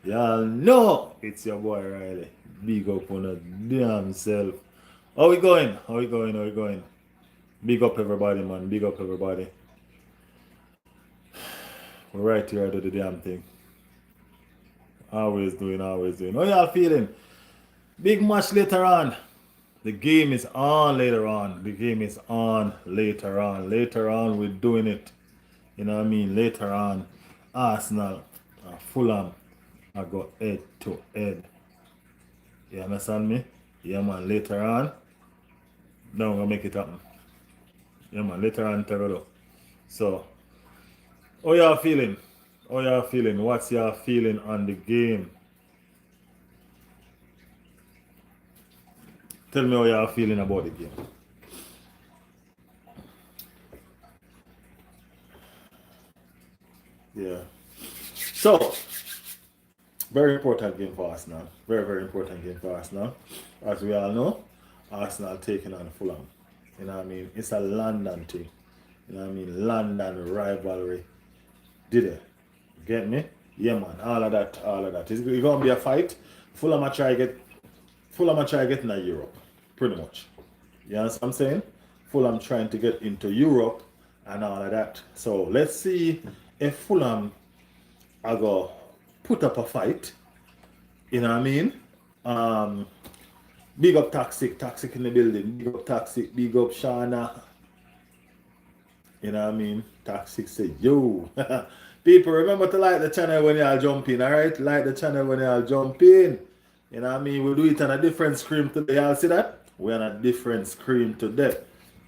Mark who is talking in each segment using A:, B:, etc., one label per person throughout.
A: Y'all know it's your boy Riley. Big up on a damn self. How we going? How we going? How we going? Big up everybody, man. Big up everybody. We're right here to the damn thing. Always doing, always doing. How y'all feeling? Big match later on. The game is on later on. The game is on later on. Later on, we're doing it. You know what I mean? Later on, Arsenal, Fulham, I go head to head. You understand me? Yeah, man. Later on, now I'm gonna make it happen. Yeah, man. Later on, Terrell. So, how y'all feeling? How y'all feeling? What's y'all feeling on the game? Tell me how y'all feeling about the game. Yeah. So, very important game for Arsenal. Very, very important game for Arsenal. As we all know, Arsenal taking on Fulham. You know what I mean? It's a London thing. You know what I mean? London rivalry. Did it? Get me? Yeah, man. All of that, all of that. It's gonna be a fight. Fulham are try get Fulham are try getting to Europe, pretty much. You understand what I'm saying? Fulham trying to get into Europe and all of that. So let's see if Fulham are gonna put up a fight. You know what I mean? Um, Big up Toxic, Toxic in the building. Big up Toxic, big up Shana. You know what I mean? Toxic say, yo. People, remember to like the channel when y'all jump in, alright? Like the channel when y'all jump in. You know what I mean? We do it on a different screen today. Y'all see that? We're on a different screen today.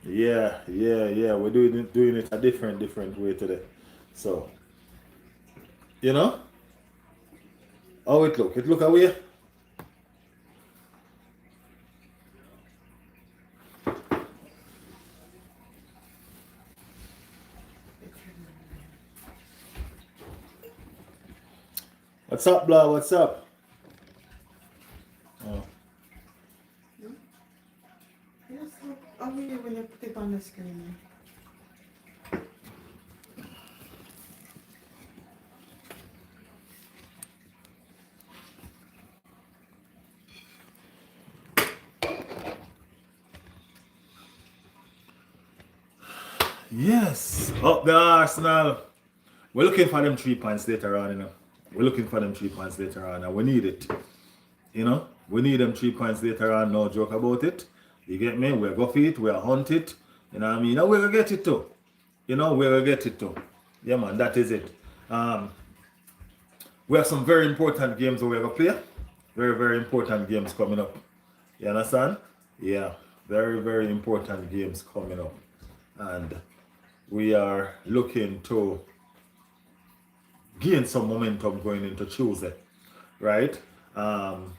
A: Yeah, yeah, yeah. We're doing it a different way today. So, you know? How it look? It look away? What's up, blah? What's up? Oh.
B: Yes, look away when you put it on the screen.
A: Yes, up the Arsenal. We're looking for them 3 points later on, you know. We're looking for them 3 points later on, and we need it. You know, we need them 3 points later on. No joke about it. You get me? We're go for it. We're hunt it. You know what I mean? And we're gonna get it too. You know, we're gonna get it too. Yeah, man. That is it. Um, we have some very important games we're gonna play. Very, very important games coming up. You understand? Yeah, very, very important games coming up, and we are looking to gain some momentum going into Tuesday, right? Um,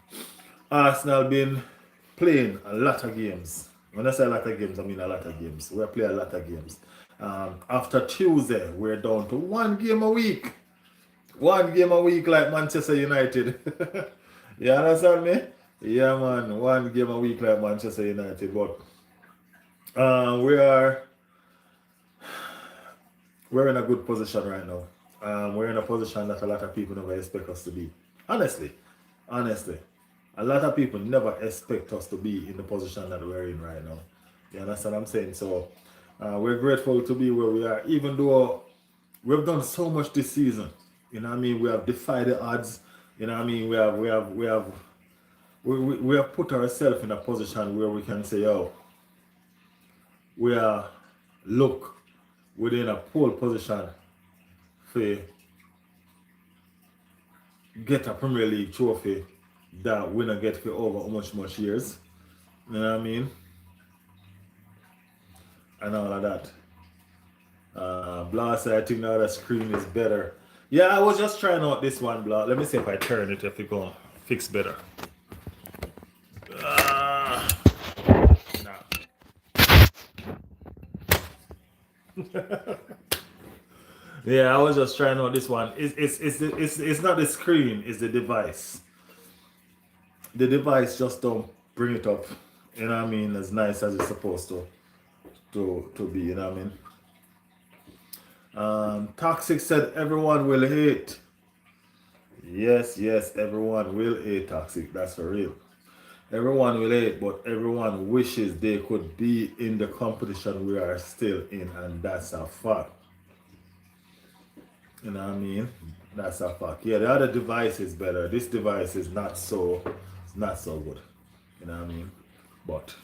A: Arsenal been playing a lot of games. When I say a lot of games, I mean a lot of games. We're playing a lot of games. After Tuesday, we're down to 1 game a week. 1 game a week like Manchester United. You understand me? Yeah, man. 1 game a week like Manchester United. But we are we're in a good position right now. We're in a position that a lot of people never expect us to be. Honestly, honestly, a lot of people never expect us to be in the position that we're in right now. You understand what I'm saying? So we're grateful to be where we are, even though we've done so much this season. You know what I mean? We have defied the odds. You know what I mean? We have put ourselves in a position where we can say, oh, we are look within a pole position for get a Premier League trophy that we not get for over much years. You know what I mean? And all of that. Blah said I think now the screen is better. Yeah, I was just trying out this one, Blah. Let me see if I turn it if it go fix better. Uh, nah. Yeah, I was just trying out this one. It's not the screen, it's the device. The device just don't bring it up. You know what I mean? As nice as it's supposed to be. You know what I mean? Toxic said everyone will hate. Yes, yes, everyone will hate toxic. That's for real. Everyone will hate, but everyone wishes they could be in the competition we are still in, and that's a fact. You know what I mean? That's a fact. Yeah, the other device is better. This device is not so good. You know what I mean? But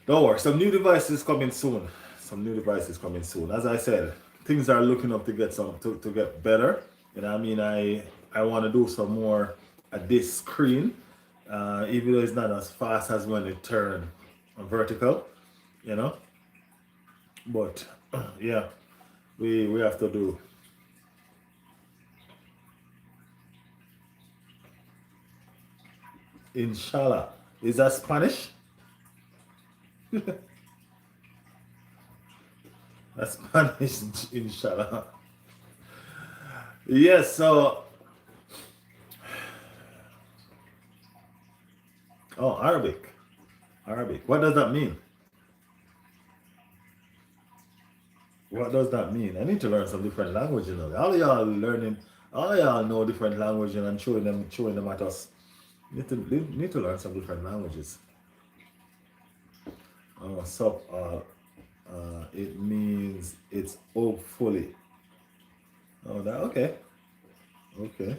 A: don't worry, some new devices coming soon. Some new devices coming soon. As I said, things are looking up to get to get better. You know what I mean? I want to do some more at this screen, even though it's not as fast as when it turn vertical. You know, but yeah, we have to do. Inshallah, is that Spanish? That's Spanish, inshallah. Yes. So, oh, Arabic. Arabic. What does that mean? What does that mean? I need to learn some different language, you know. All of y'all learning, all of y'all know different language and showing them at us. Need to learn some different languages. Oh, so it means it's hopefully. Oh, that okay, okay.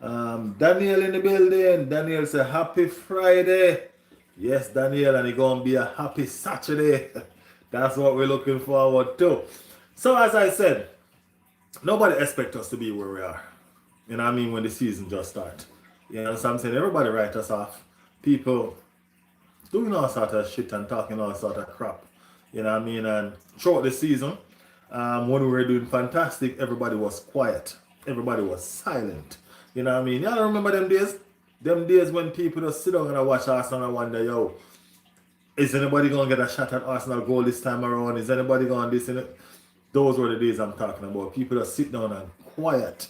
A: Daniel in the building. Daniel say happy Friday. Yes, Daniel, and it's gonna be a happy Saturday. That's what we're looking forward to. So as I said, nobody expect us to be where we are. You know what I mean? When the season just start. You know what I'm saying? Everybody write us off. People doing all sort of shit and talking all sort of crap. You know what I mean? And throughout the season, when we were doing fantastic, everybody was quiet. Everybody was silent. You know what I mean? Y'all remember them days? Them days when people just sit down and watch Arsenal and wonder, yo, is anybody gonna get a shot at Arsenal goal this time around? Is anybody gonna this and it? Those were the days I'm talking about. People just sit down and quiet.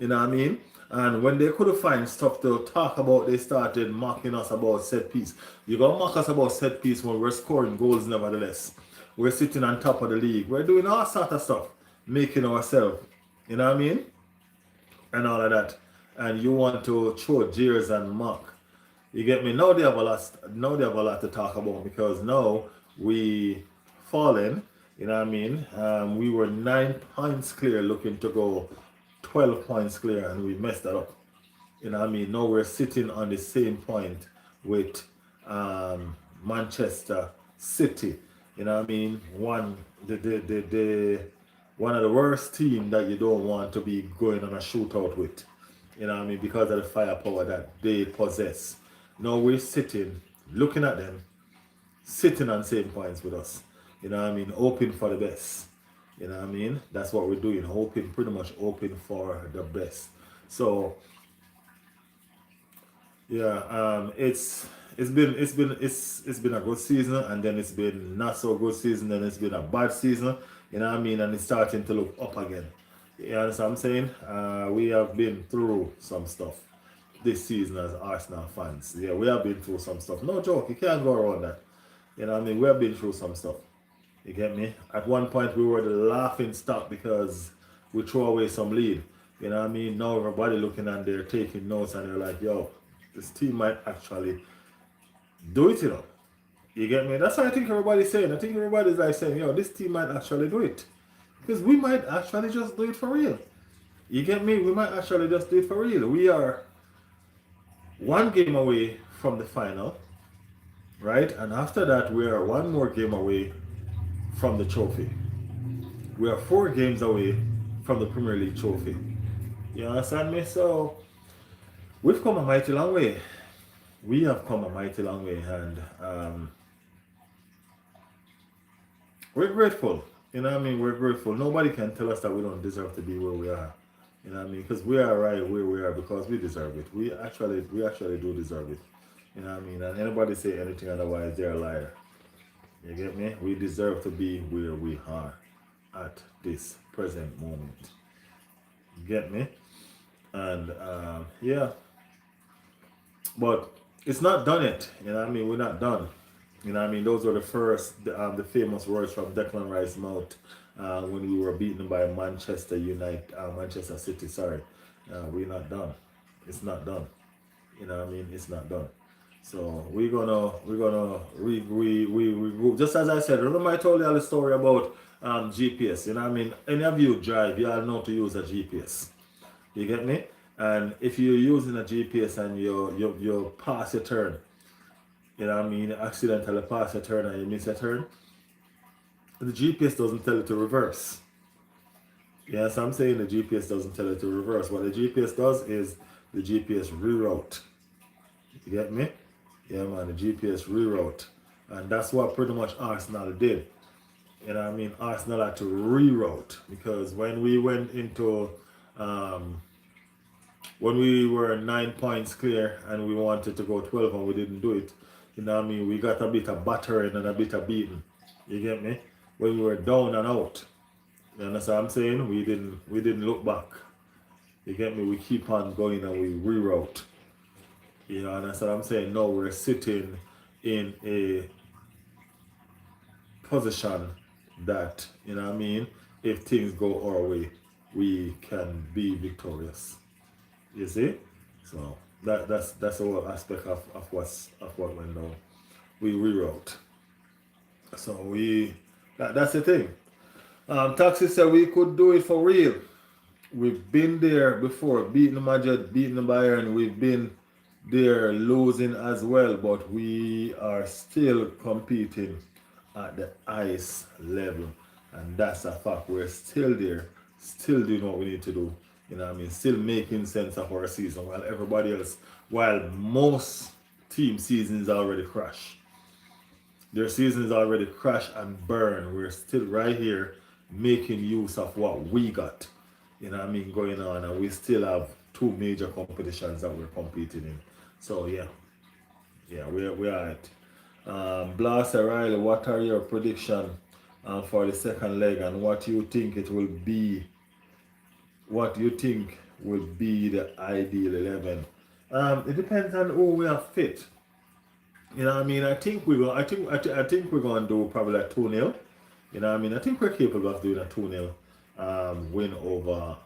A: You know what I mean? And when they couldn't find stuff to talk about, they started mocking us about set piece. You gonna mock us about set piece when we're scoring goals nevertheless. We're sitting on top of the league. We're doing all sort of stuff, making ourselves. You know what I mean? And all of that. And you want to throw jeers and mock. You get me? Now they have a lot to talk about because now we fallen. You know what I mean? We were 9 points clear, looking to go 12 points clear, and we messed that up. You know what I mean? Now we're sitting on the same point with Manchester City. You know what I mean? The one of the worst team that you don't want to be going on a shootout with. You know what I mean? Because of the firepower that they possess. Now we're sitting, looking at them, sitting on same points with us. You know what I mean? Hoping for the best. You know what I mean? That's what we're doing. Hoping, pretty much hoping for the best. So yeah, it's been a good season, and then it's been not so good season, then it's been a bad season. You know what I mean? And it's starting to look up again. You understand what I'm saying? We have been through some stuff this season as Arsenal fans. Yeah, we have been through some stuff. No joke, you can't go around that. You know what I mean? We have been through some stuff. You get me? At one point we were the laughing stock because we threw away some lead. You know what I mean? Now everybody looking and they're taking notes and they're like, yo, this team might actually do it, you know. You get me? That's what I think everybody's saying. I think everybody's like saying, yo, this team might actually do it. Because we might actually just do it for real. You get me? We might actually just do it for real. We are one game away from the final, right? And after that, we are one more game away from the trophy. We are 4 games away from the Premier League trophy. You understand me? So we've come a mighty long way. We have come a mighty long way, and we're grateful. You know what I mean? We're grateful. Nobody can tell us that we don't deserve to be where we are. You know what I mean? Because we are right where we are because we deserve it. We actually do deserve it. You know what I mean? And anybody say anything otherwise, they're a liar. You get me? We deserve to be where we are at this present moment. You get me? And yeah, but it's not done yet. You know what I mean? We're not done. You know what I mean? Those were the famous words from Declan Rice's mouth when we were beaten by Manchester City. Sorry, we're not done. It's not done. You know what I mean? It's not done. So we're gonna regroup. Just as I said, remember I told you all the story about GPS. You know what I mean? Any of you drive, you all know to use a GPS. You get me? And if you're using a GPS and you pass your turn, you know what I mean, accidentally pass a turn and you miss a turn, the GPS doesn't tell you to reverse. Yes, I'm saying the GPS doesn't tell you to reverse. What the GPS does is the GPS reroute. You get me? Yeah, man, the GPS reroute. And that's what pretty much Arsenal did. You know what I mean? Arsenal had to reroute because um, when we were 9 points clear and we wanted to go 12 and we didn't do it, you know what I mean? We got a bit of battering and a bit of beating. You get me? When we were down and out. You understand what I'm saying? We didn't look back. You get me? We keep on going and we reroute. You know, and that's what I'm saying. No, we're sitting in a position that, you know what I mean, if things go our way, we can be victorious. You see? So that's the whole aspect of what went down. We reroute. So that's the thing. Taxi said we could do it for real. We've been there before, beating the Madrid, beating the Bayern. We've been there losing as well, but we are still competing at the highest level, and that's a fact. We're still there, still doing what we need to do. You know what I mean? Still making sense of our season while everybody else, while most team seasons already crash. Their seasons already crash and burn. We're still right here making use of what we got. You know what I mean, going on, and we still have two major competitions that we're competing in. So yeah, we're at. Blast Riley, what are your prediction for the second leg, and what you think it will be? What you think will be the ideal 11? It depends on who we have fit. You know what I mean? I think we're going. I think we're going to do probably a 2-0. You know what I mean? I think we're capable of doing a 2-0 win over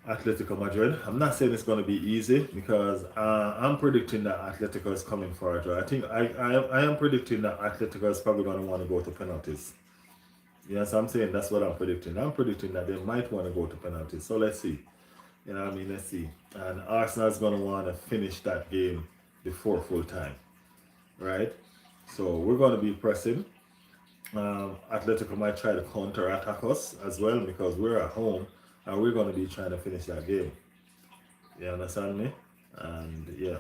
A: Atletico Madrid. I'm not saying it's going to be easy because I'm predicting that Atletico is coming for it. I think I am predicting that Atletico is probably going to want to go to penalties. Yes, I'm saying that's what I'm predicting. I'm predicting that they might want to go to penalties. So let's see. You know what I mean? Let's see. And Arsenal is going to want to finish that game before full time. Right? So we're going to be pressing. Atletico might try to counter attack us as well because we're at home and we're going to be trying to finish that game. You understand me? And yeah,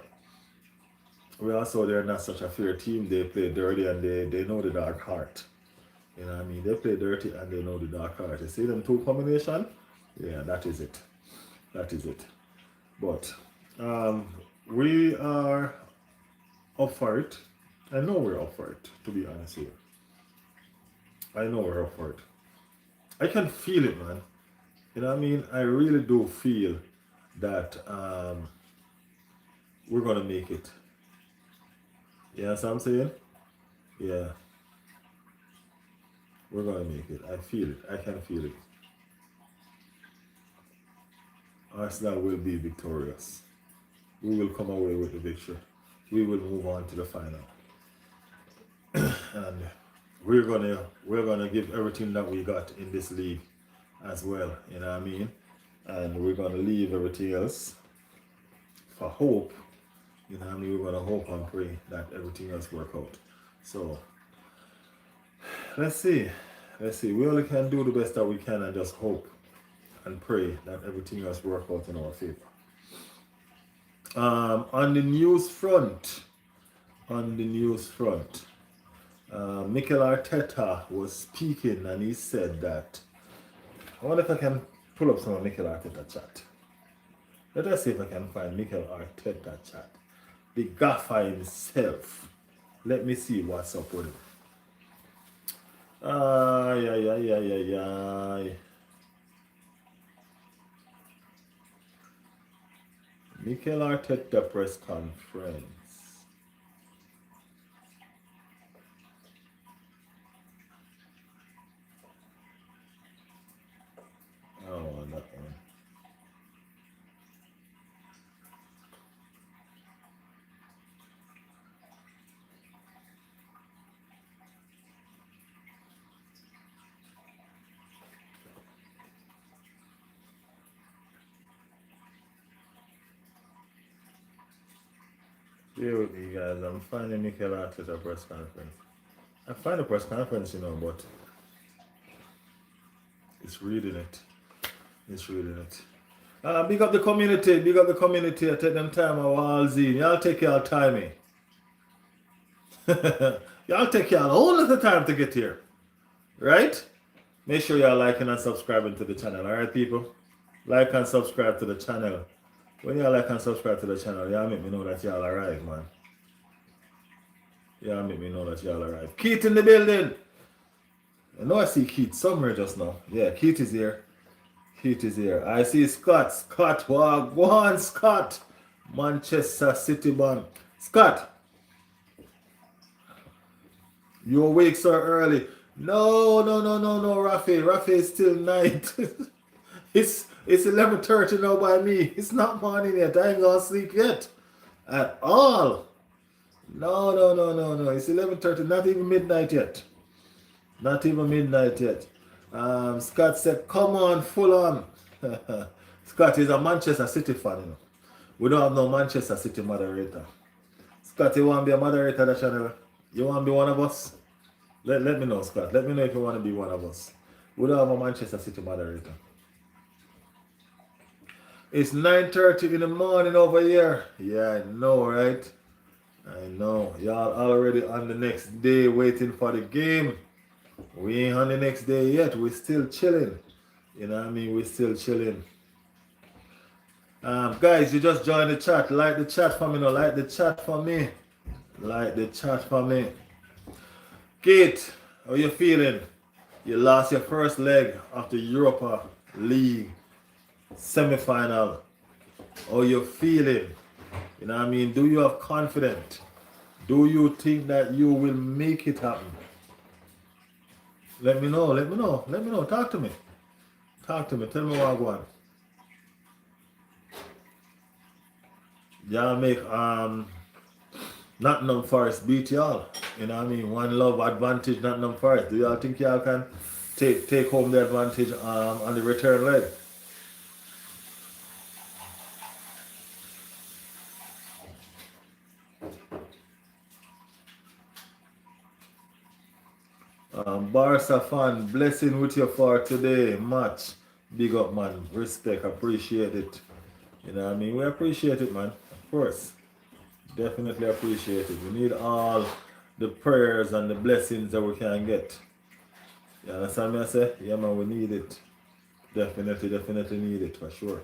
A: we also, they're not such a fair team. They play dirty and they know the dark heart. You know what I mean? They play dirty and they know the dark heart. You see them two combination? Yeah, that is it. That is it. But we are up for it. I know we're up for it, to be honest with you. I know we're up for it. I can feel it, man. You know what I mean? I really do feel that we're going to make it. You know what I'm saying? Yeah. We're going to make it. I feel it. I can feel it. Arsenal will be victorious. We will come away with the victory. We will move on to the final. And we're gonna give everything that we got in this league as well, you know what I mean? And we're gonna leave everything else for hope. You know what I mean? We're gonna hope and pray that everything else work out. So let's see. We only can do the best that we can and just hope and pray that everything else work out in our favor. On the news front, Mikel Arteta was speaking and he said that, I wonder if I can pull up some of Mikel Arteta chat. Let us see if I can find Mikel Arteta chat. The gaffer himself. Let me see what's up with him. Mikel Arteta press conference. Bear with me, guys. I'm finding Mikel Arteta press conference. I find the press conference, but it's reading it. It's reading it. Big up the community. Big up the community. I take them time. I'll zine. Y'all take y'all time, Y'all take y'all all of the time to get here. Right? Make sure y'all liking and subscribing to the channel. Alright, people? Like and subscribe to the channel. When y'all like and subscribe to the channel, y'all make me know that y'all arrive, man. Y'all make me know that y'all arrive. Keith in the building. I know I see Keith somewhere just now. Yeah, Keith is here. Keith is here. I see Scott. Scott, go on, Scott. Manchester City man. Scott, you awake so early. No, Rafi. Rafi is still night. it's 11:30 now by me. It's not morning yet. I ain't gonna sleep yet. At all. No. It's 11:30. Not even midnight yet. Not even midnight yet. Scott said, come on, Fulham. Scott is a Manchester City fan, We don't have no Manchester City moderator. Scott, you want to be a moderator of the channel? You want to be one of us? Let me know, Scott. Let me know if you want to be one of us. We don't have a Manchester City moderator. It's 9:30 in the morning over here. Yeah, I know, right? I know. Y'all already on the next day waiting for the game. We ain't on the next day yet. We're still chilling. You know what I mean? We're still chilling. Guys, you just joined the chat. Like the chat for me now. Like the chat for me. Like the chat for me. Kate, how you feeling? You lost your first leg of the Europa League semi-final. How you feeling? You know what I mean? Do you have confidence? Do you think that you will make it happen? Let me know. Talk to me. Tell me what I want. Y'all make Nottingham Forest beat y'all. You know what I mean? One love advantage, Nottingham Forest. Do y'all think y'all can take home the advantage on the return leg? Barca fan, blessing with you for today. Match. Big up, man. Respect. Appreciate it. You know what I mean? We appreciate it, man. Of course. Definitely appreciate it. We need all the prayers and the blessings that we can get. You understand me? I say? Yeah, man, we need it. Definitely need it for sure.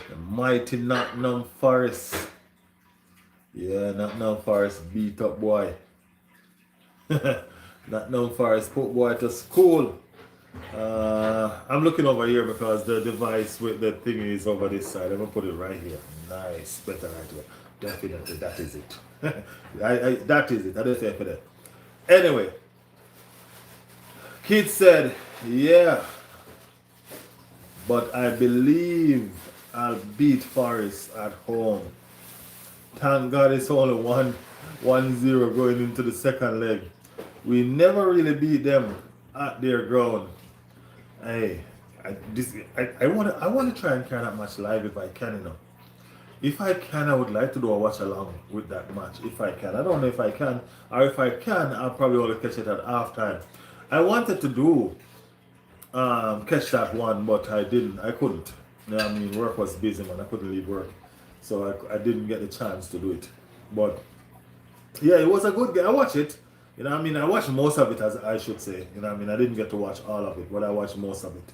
A: The mighty Nottingham Forest. Yeah, Nottingham Forest beat up boy. Nottingham Forest put boy to school. I'm looking over here because the device with the thing is over this side. I'm gonna put it right here. Nice, better right here. Definitely, that is it. That is it. I don't say for that. Anyway, kid said, yeah, but I believe I'll beat Forest at home. Thank God it's only 1-0 going into the second leg. We never really beat them at their ground. Hey, I want to try and carry that match live if I can, If I can, I would like to do a watch along with that match. If I can, I don't know if I can, or if I can, I'll probably only catch it at halftime. I wanted to do catch that one, but I didn't. I couldn't. You know what I mean, work was busy, man. I couldn't leave work, so I didn't get the chance to do it. But yeah, it was a good game. I watched it. You know what I mean? I watched most of it, as I should say. You know what I mean? I didn't get to watch all of it, but I watched most of it.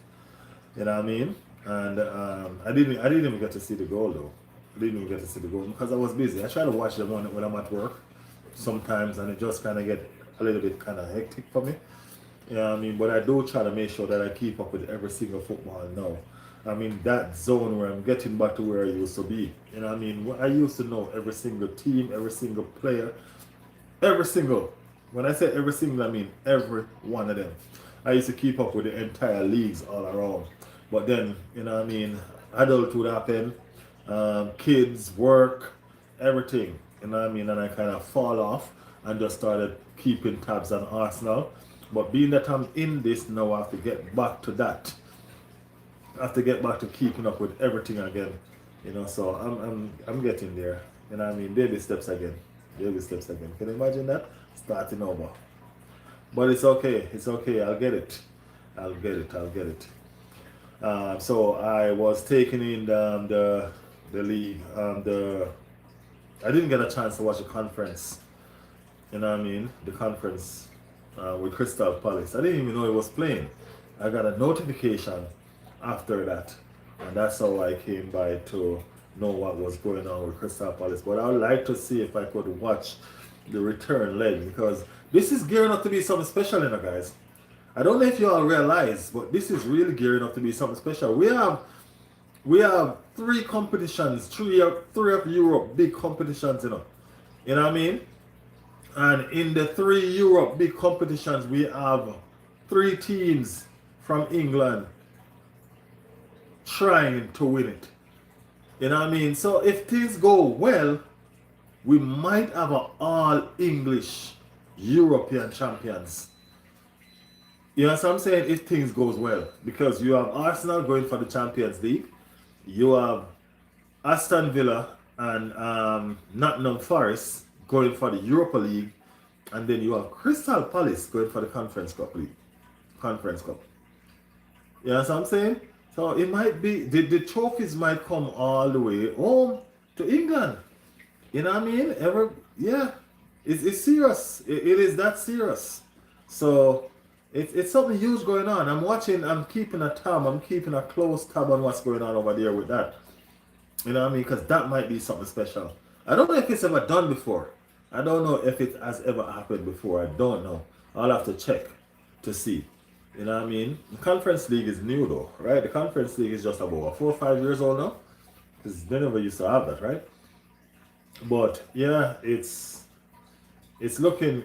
A: You know what I mean? And I didn't even get to see the goal though. I didn't even get to see the goal because I was busy. I try to watch them when I'm at work sometimes, and it just kind of get a little bit kind of hectic for me. You know what I mean? But I do try to make sure that I keep up with every single football now. I mean, that zone where I'm getting back to where I used to be. You know what I mean? I used to know every single team, every single player, every single. When I say every single, I mean every one of them. I used to keep up with the entire leagues all around. But then, you know what I mean, adulthood happened, kids, work, everything. You know what I mean? And I kind of fall off and just started keeping tabs on Arsenal. But being that I'm in this now, I have to get back to that. I have to get back to keeping up with everything again. So I'm getting there. Baby steps again. Baby steps again. Can you imagine that? Starting over. But it's okay. It's okay. I'll get it. I'll get it. I'll get it. So I was taking in the league. I didn't get a chance to watch the conference. The conference with Crystal Palace. I didn't even know it was playing. I got a notification after that, and that's how I came by to know what was going on with Crystal Palace. But I would like to see if I could watch the return leg, because this is gearing up to be something special, guys. I don't know if you all realize, but this is really gearing up to be something special. We have three competitions, three of Europe big competitions, You know what I mean? And in the three Europe big competitions, we have three teams from England trying to win it. You know what I mean? So if things go well, we might have an all English European champions. You know what I'm saying? If things goes well. Because you have Arsenal going for the Champions League. You have Aston Villa and Nottingham Forest going for the Europa League. And then you have Crystal Palace going for the Conference Cup League. Conference Cup. You know what I'm saying? So it might be, the trophies might come all the way home to England. You know what I mean? It's serious. It is that serious. So it's something huge going on. I'm keeping a tab. I'm keeping a close tab on what's going on over there with that. You know what I mean? Because that might be something special. I don't know if it's ever done before. I don't know if it has ever happened before. I don't know. I'll have to check to see. You know what I mean? The Conference League is new though, right? The Conference League is just about 4 or 5 years old now. Because they never used to have that, right? But yeah, it's looking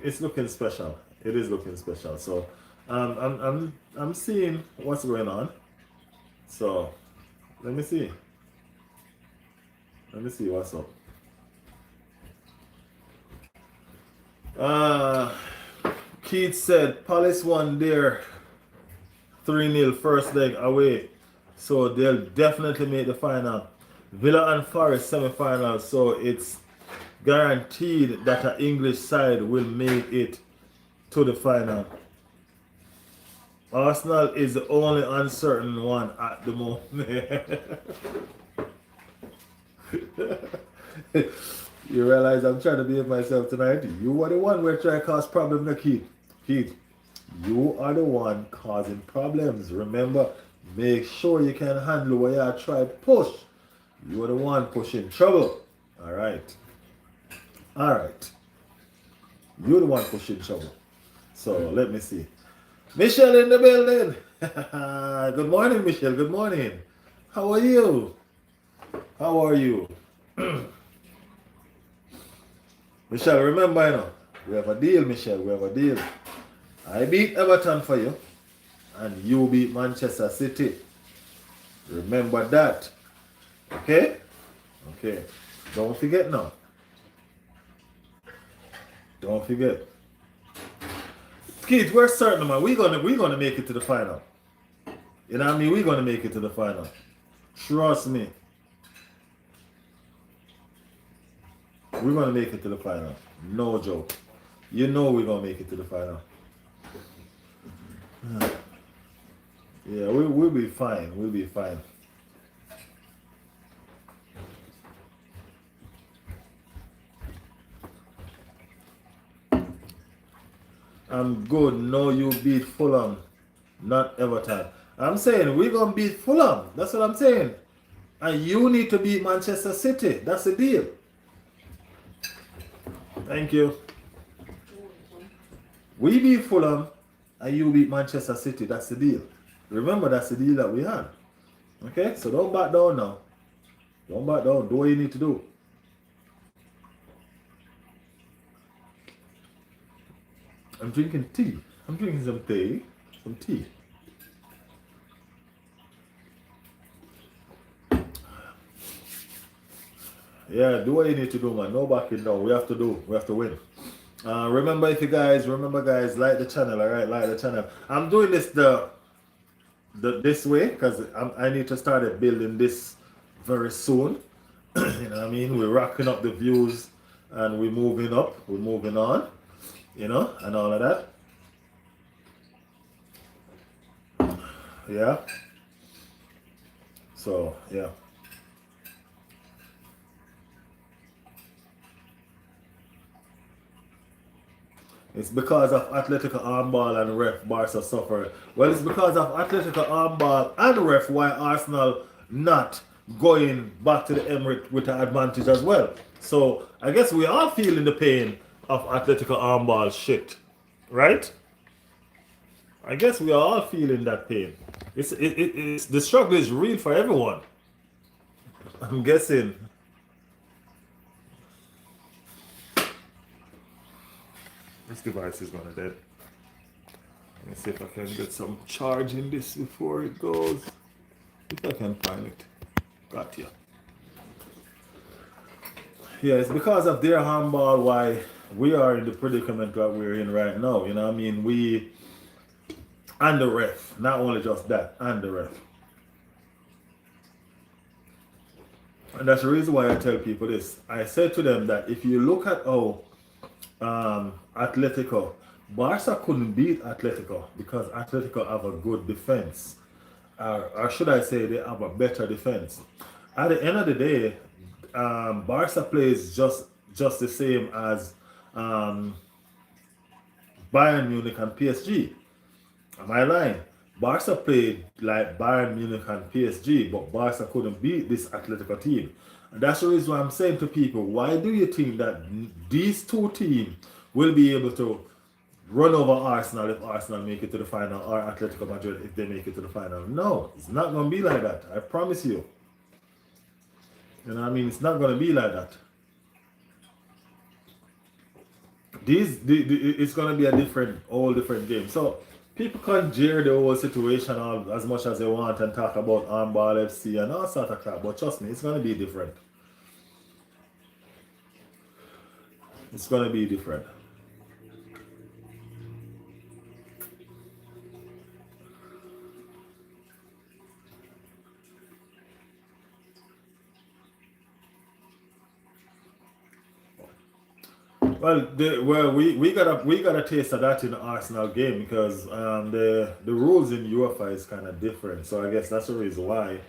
A: special. It is looking special. So I'm seeing what's going on. So let me see. Let me see what's up. Keith said Palace won their 3-0 first leg away, so they'll definitely make the final. Villa and Forest semi-final, so it's guaranteed that an English side will make it to the final. Arsenal is the only uncertain one at the moment. You realize I'm trying to behave myself tonight? You are the one where trying to cause problems, Keith. Keith, you are the one causing problems. Remember, make sure you can handle what you try to push. You are the one pushing trouble. Alright. Alright. You're the one pushing trouble. So let me see. Michelle in the building. Good morning, Michelle. Good morning. How are you? How are you? Michelle, remember, we have a deal, Michelle. We have a deal. I beat Everton for you, and you beat Manchester City. Remember that. Okay? Okay. Don't forget now. Don't forget. Kids, we're certain, man. We're gonna make it to the final. You know what I mean? We're gonna make it to the final. Trust me. We're gonna make it to the final. No joke. You know we're gonna make it to the final. Yeah, we'll be fine. We'll be fine. I'm good. No, you beat Fulham, not Everton. I'm saying we're gonna beat Fulham. That's what I'm saying. And you need to beat Manchester City. That's the deal. Thank you. We beat Fulham and you beat Manchester City. That's the deal. Remember, that's the deal that we had. Okay? So don't back down now. Don't back down. Do what you need to do. I'm drinking tea. I'm drinking some tea. Some tea. Yeah, do what you need to do, man. No backing down. We have to do. We have to win. Remember guys, like the channel, alright? Like the channel. I'm doing this this way because I need to start building this very soon. You know what I mean? We're racking up the views and we're moving up, we're moving on, and all of that. Yeah. So, yeah. It's because of Atletico armball and ref Barca suffer. Well, it's because of Atletico armball and ref why Arsenal not going back to the Emirates with an advantage as well. So I guess we are feeling the pain of Atletico armball shit, right? I guess we are all feeling that pain. It's the struggle is real for everyone. I'm guessing. This device is gonna dead. Let me see if I can get some charge in this before it goes. If I can find it. Got you. Yeah, it's because of their handball why we are in the predicament that we're in right now. You know what I mean? We and the ref. Not only just that, and the ref. And that's the reason why I tell people this. I said to them that if you look at how Atletico, Barca couldn't beat Atletico because Atletico have a good defense. Or should I say they have a better defense. At the end of the day, Barca plays just the same as um, Bayern Munich and PSG. Am I lying? Barca played like Bayern Munich and PSG, but Barca couldn't beat this Atletico team. And that's the reason why I'm saying to people, why do you think that these two teams will be able to run over Arsenal if Arsenal make it to the final or Atletico Madrid if they make it to the final? No, it's not going to be like that. I promise you. You know what I mean? It's not going to be like that. It's going to be a whole different game. So people can jeer the whole situation all, as much as they want and talk about Armball FC and all sort of crap. But trust me, it's going to be different. It's going to be different. We got a taste of that in the Arsenal game because the rules in UEFA is kind of different. So I guess that's the reason why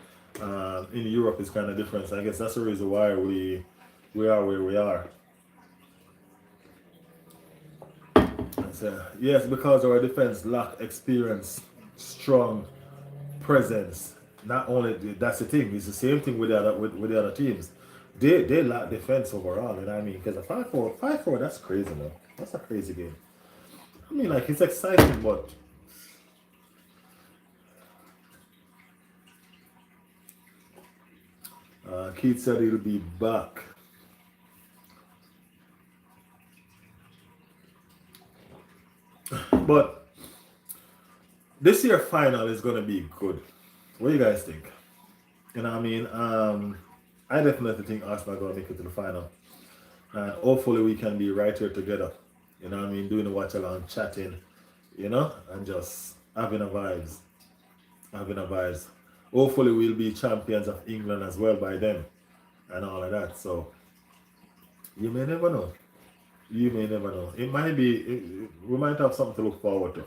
A: in Europe is kind of different. So I guess that's the reason why we are where we are. So, yes, because our defense lack experience, strong presence. Not only that's the thing. It's the same thing with with the other teams. They lack defense overall, and I mean, because a 5-4, that's crazy, man. That's a crazy game. I mean, like it's exciting, but Keith said he'll be back. But this year final is gonna be good. What do you guys think? You know what I mean? I definitely think Arsenal are gonna make it to the final. And hopefully we can be right here together. You know what I mean? Doing the watch along, chatting, and just having a vibes. Having a vibes. Hopefully we'll be champions of England as well by then and all of that. So you may never know. You may never know. It might be we might have something to look forward to.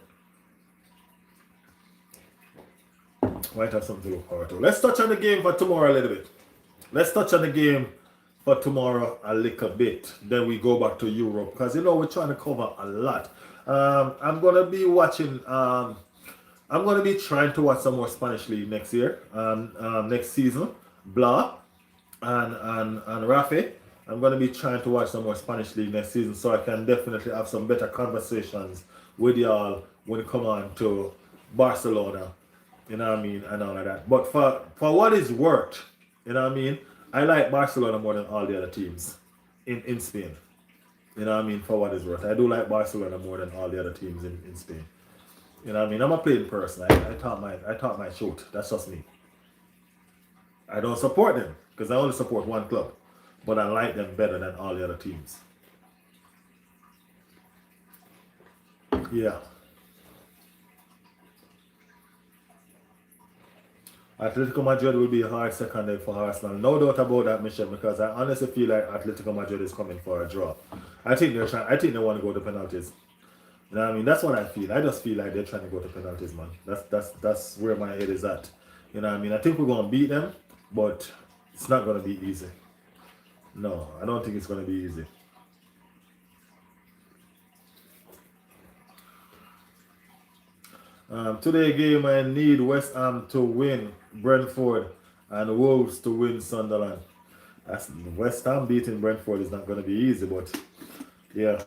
A: Might have something to look forward to. Let's touch on the game for tomorrow a little bit. Let's touch on the game for tomorrow a little bit. Then we go back to Europe because we're trying to cover a lot. I'm gonna be watching. I'm gonna be trying to watch some more Spanish league next year. Next season, Blah and Rafi. I'm gonna be trying to watch some more Spanish league next season, so I can definitely have some better conversations with y'all when it come on to Barcelona. You know what I mean, and all of that. But for what it's worth, you know what I mean, I like Barcelona more than all the other teams in Spain. You know what I mean, for what it's worth. I do like Barcelona more than all the other teams in Spain. You know what I mean? I'm a playing person. I taught my shoot. That's just me. I don't support them because I only support one club. But I like them better than all the other teams. Yeah. Atletico Madrid will be a hard second leg for Arsenal. No doubt about that, Michelle, because I honestly feel like Atletico Madrid is coming for a draw. I think they want to go to penalties. You know what I mean? That's what I feel. I just feel like they're trying to go to penalties, man. That's where my head is at. You know what I mean? I think we're gonna beat them, but it's not gonna be easy. No, I don't think it's gonna be easy. Today game I need West Ham to win Brentford and Wolves to win Sunderland. West Ham beating Brentford is not going to be easy, but yeah,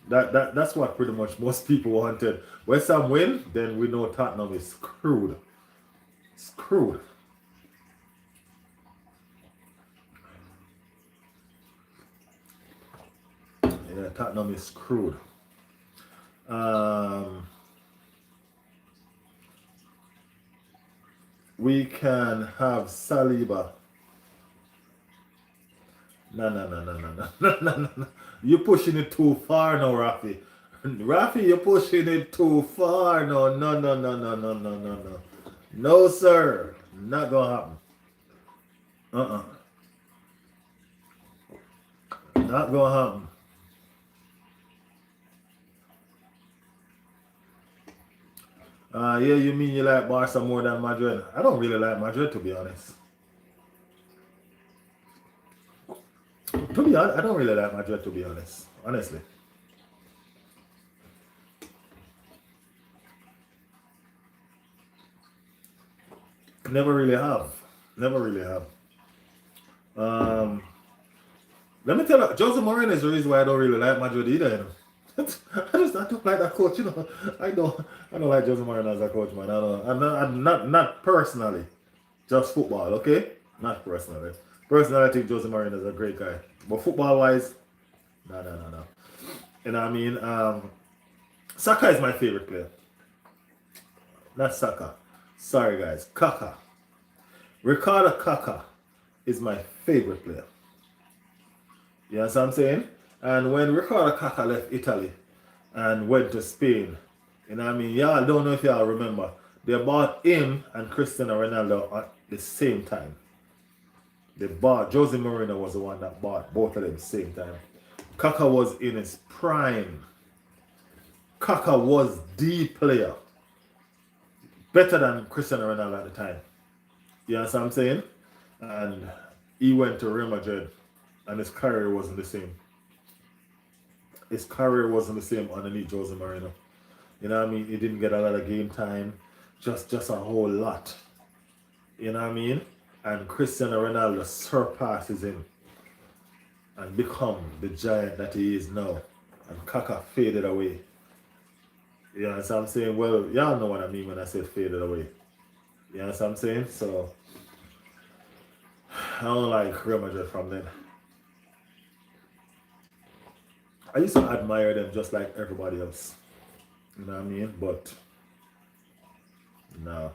A: that's what pretty much most people wanted. West Ham win, then we know Tottenham is screwed. Screwed. Yeah, Tottenham is screwed. We can have Saliba. No. You're pushing it too far now, Rafi. Rafi, you're pushing it too far. No. No, sir. Not gonna happen. Not gonna happen. Yeah, you mean you like Barca more than Madrid? I don't really like Madrid, to be honest. To be honest, I don't really like Madrid, to be honest. Honestly. Never really have. Never really have. Let me tell you, Jose Mourinho is the reason why I don't really like Madrid either. You know? I don't like that coach. You know, I don't like Jose Mourinho as a coach, man. I'm not personally, just football. Okay, not personally. Personally, I think Jose Mourinho is a great guy, but football wise, no. And I mean, Saka is my favorite player. Not Saka. Sorry, guys. Kaka. Ricardo Kaka is my favorite player. You know what I'm saying? And when Ricardo Kaka left Italy and went to Spain, you know what I mean? Y'all don't know if y'all remember. They bought him and Cristiano Ronaldo at the same time. They bought, Jose Mourinho was the one that bought both of them at the same time. Kaka was in his prime. Kaka was the player. Better than Cristiano Ronaldo at the time. You know what I'm saying? And he went to Real Madrid and his career wasn't the same. His career wasn't the same underneath Jose Mourinho. You know what I mean? He didn't get a lot of game time. Just a whole lot. You know what I mean? And Cristiano Ronaldo surpasses him and become the giant that he is now. And Kaka faded away. You know what I'm saying? Well, y'all know what I mean when I say faded away. You know what I'm saying? So, I don't like Real Madrid from then. I used to admire them just like everybody else. You know what I mean? But, no.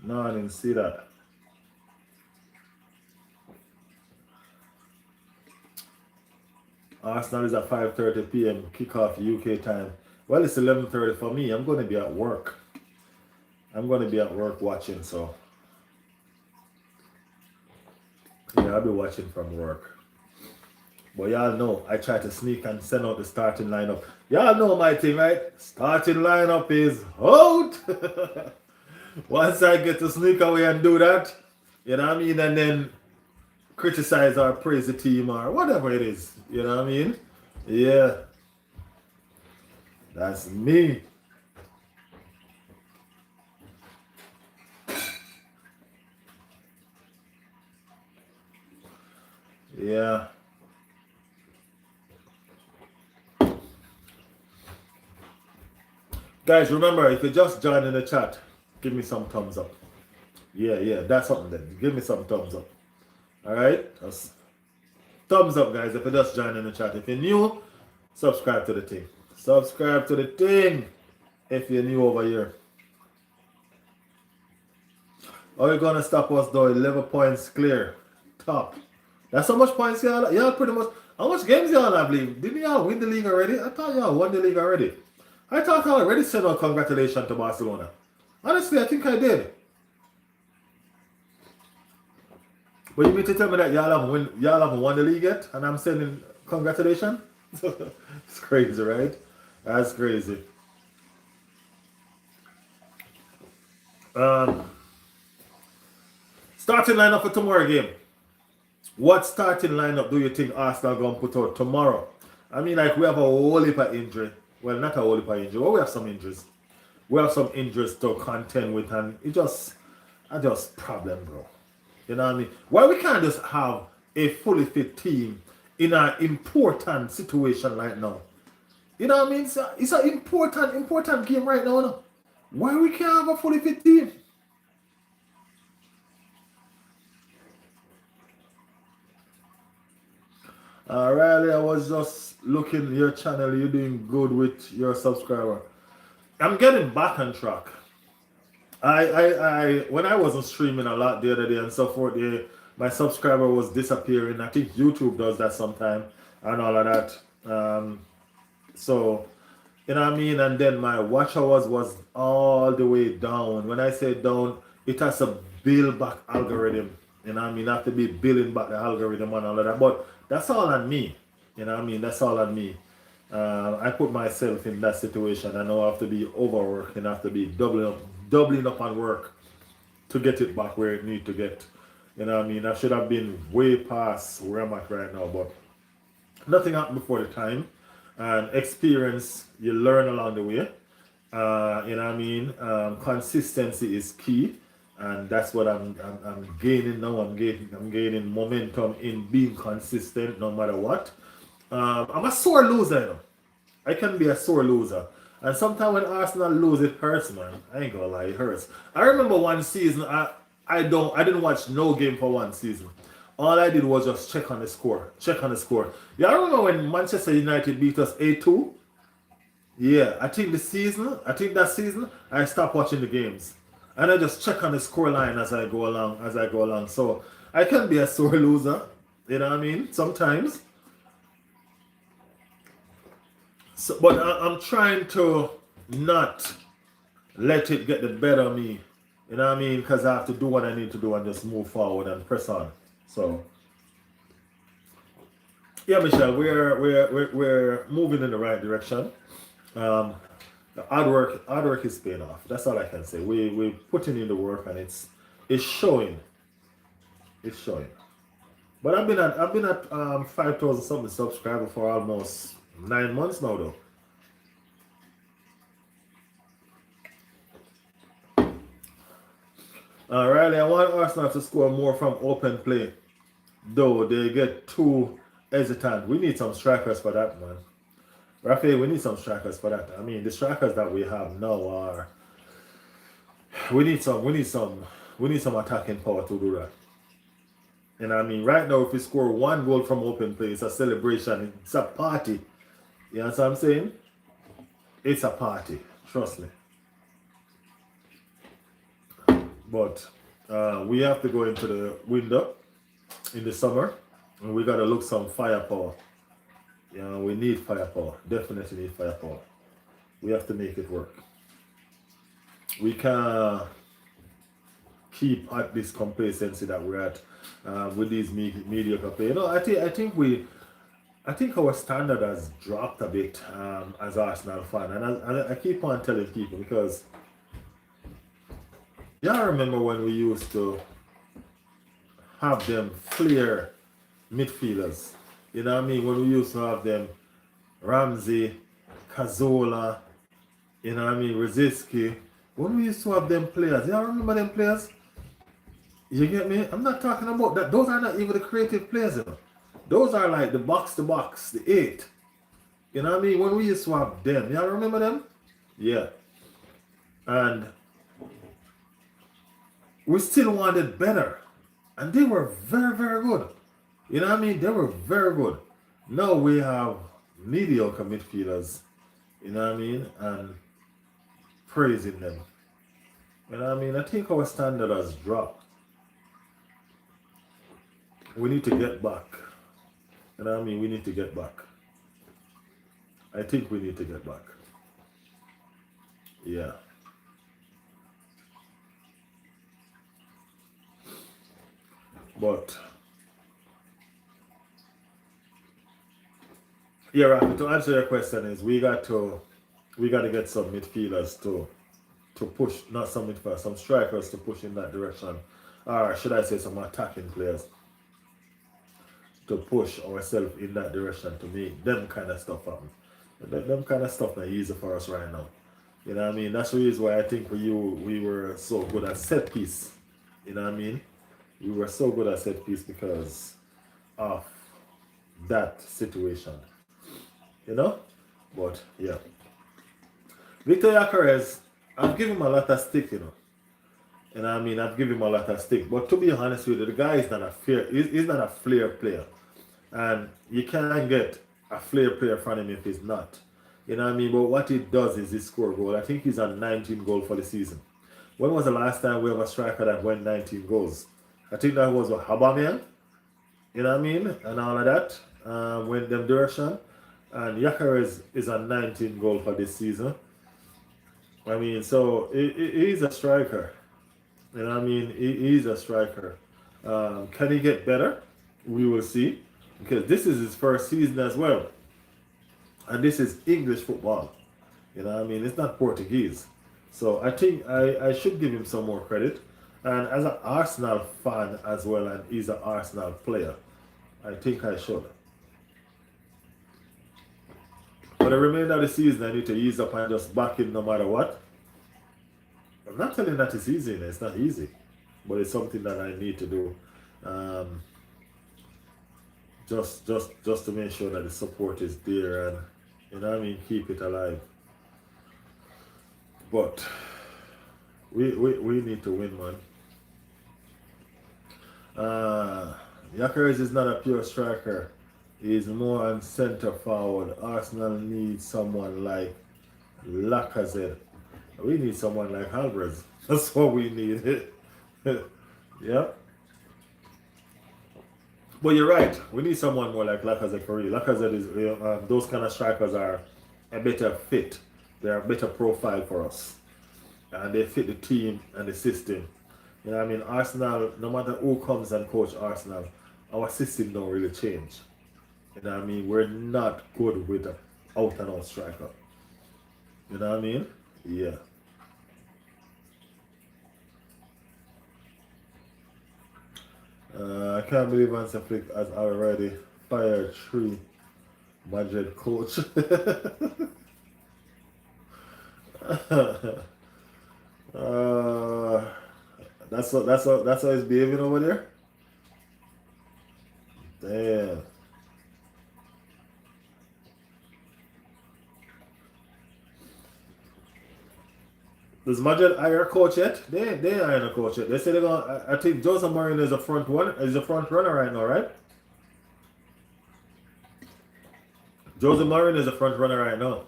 A: No, I didn't see that. Arsenal is at 5:30 p.m. kickoff UK time. Well, it's 11:30 for me. I'm going to be at work. I'm going to be at work watching, so yeah, I'll be watching from work. But y'all know, I try to sneak and send out the starting lineup. Y'all know my thing, right? Starting lineup is out. Once I get to sneak away and do that, you know what I mean? And then criticize or praise the team or whatever it is. You know what I mean? Yeah. That's me. Yeah. Guys, remember, if you just joined in the chat, give me some thumbs up. Yeah, that's something then. Give me some thumbs up. Alright? Thumbs up, guys, if you just joined in the chat. If you're new, subscribe to the thing. Subscribe to the thing if you're new over here. Are you gonna stop us though? 11 points clear. Top. That's how much points y'all pretty much. How much games y'all have league? Didn't y'all win the league already? I thought y'all won the league already. I thought I already said congratulations to Barcelona. Honestly, I think I did. But you mean to tell me that y'all haven't won the league yet, and I'm saying congratulations? It's crazy, right? That's crazy. Um, Starting lineup for tomorrow game. What starting lineup do you think Arsenal gonna put out tomorrow? I mean, like we have a whole heap of injury. Well, not a whole heap of injury, but we have some injuries. We have some injuries to contend with, and I just problem, bro. You know what I mean? Why we can't just have a fully fit team in an important situation right now? You know what I mean? It's an important game right now. No? Why we can't have a fully fit team? Riley, I was just looking at your channel. You're doing good with your subscriber. I'm getting back on track. When I wasn't streaming a lot the other day and so forth, my subscriber was disappearing. I think YouTube does that sometime and all of that. So, you know what I mean? And then my watch hours was all the way down. When I say down, it has a build back algorithm. You know what I mean? I have to be building back the algorithm and all of that. But that's all on me. You know what I mean? That's all on me. I put myself in that situation. I know I have to be overworked and I have to be doubling up on work to get it back where it needs to get. You know what I mean? I should have been way past where I'm at right now, but nothing happened before the time. And experience, you learn along the way. You know what I mean? Consistency is key, and that's what I'm gaining now. I'm gaining momentum in being consistent no matter what. I'm a sore loser, you know. I can be a sore loser. And sometimes when Arsenal lose, it hurts, man. I ain't gonna lie, it hurts. I remember one season, I didn't watch no game for one season. All I did was just check on the score. Check on the score. Yeah, I remember when Manchester United beat us 8-2. Yeah, I think that season, I stopped watching the games. And I just check on the score line as I go along. So I can be a sore loser. You know what I mean? Sometimes. So, but I'm trying to not let it get the better of me. You know what I mean? Because I have to do what I need to do and just move forward and press on. So yeah, Michelle, we're moving in the right direction. Um, the hard work is paying off. That's all I can say. We're putting in the work and it's showing. It's showing. But I've been at 5,000 something subscribers for almost 9 months now though. Riley, I want Arsenal to score more from open play. Though they get too hesitant. We need some strikers for that, man. Rafael, we need some strikers for that. I mean, the strikers that we have now are. We need some attacking power to do that. And I mean, right now, if we score one goal from open play, it's a celebration. It's a party. You know what I'm saying? It's a party. Trust me. But we have to go into the window in the summer, and we gotta look some firepower. We need firepower. Definitely need firepower. We have to make it work. We can't keep at this complacency that we're at with these mediocre play. I think our standard has dropped a bit as Arsenal fan, and I keep on telling people because I remember when we used to have them flair midfielders. You know what I mean? When we used to have them Ramsey, Cazorla, you know what I mean, Rosicky. When we used to have them players, y'all remember them players? You get me? I'm not talking about that. Those are not even the creative players, you know. Those are like the box to box, the 8. You know what I mean? When we used to have them, y'all remember them? Yeah. And we still wanted better. And they were very, very good. You know what I mean? They were very good. Now we have mediocre midfielders. You know what I mean? And praising them. You know what I mean? I think our standard has dropped. we need to get back. You know what I mean? We need to get back. I think we need to get back. Yeah. But yeah, right. To answer your question is we got to get some midfielders to push, not some midfielders, some strikers to push in that direction, or should I say some attacking players to push ourselves in that direction to make them kind of stuff happen. Them kind of stuff not easy for us right now. You know what I mean? That's the reason why I think we were so good at set piece. You know what I mean? We were so good at set piece because of that situation. You know? But yeah. Victor Yacarez, I've given him a lot of stick, you know. And I mean, I've given him a lot of stick. But to be honest with you, the guy is not a fair, he's not a flair player. And you can't get a flair player from him if he's not. You know what I mean? But what he does is he score goal. I think he's on 19 goals for the season. When was the last time we have a striker that went 19 goals? I think that was what, Habamian, you know what I mean? And all of that. Went them direction. And Yacarez is on 19 goals for this season. I mean, so he's a striker. You know what I mean? He's a striker. Can he get better? We will see. Because this is his first season as well. And this is English football. You know what I mean? It's not Portuguese. So I think I should give him some more credit. And as an Arsenal fan as well, and he's an Arsenal player, I think I should. For the remainder of the season, I need to ease up and just back in no matter what. I'm not telling that it's easy, it's not easy. But it's something that I need to do. Just to make sure that the support is there and, you know what I mean, keep it alive. But we need to win, man. Yacarez is not a pure striker. He's more on centre forward. Arsenal needs someone like Lacazette. We need someone like Alvarez. That's what we need. Yeah. But you're right. We need someone more like Lacazette for real. Lacazette is those kind of strikers are a better fit. They're a better profile for us, and they fit the team and the system. You know what I mean? Arsenal, no matter who comes and coach Arsenal, our system don't really change. You know what I mean? We're not good with an out and out striker. You know what I mean? Yeah. I can't believe Hansi Flick has already fired 3 Madrid coach. That's how he's behaving over there. Damn. Does Madrid hire a coach yet? They hire a coach yet. They say they're gonna. I think Jose Mourinho is a front runner right now, right? Jose Mourinho is a front runner right now.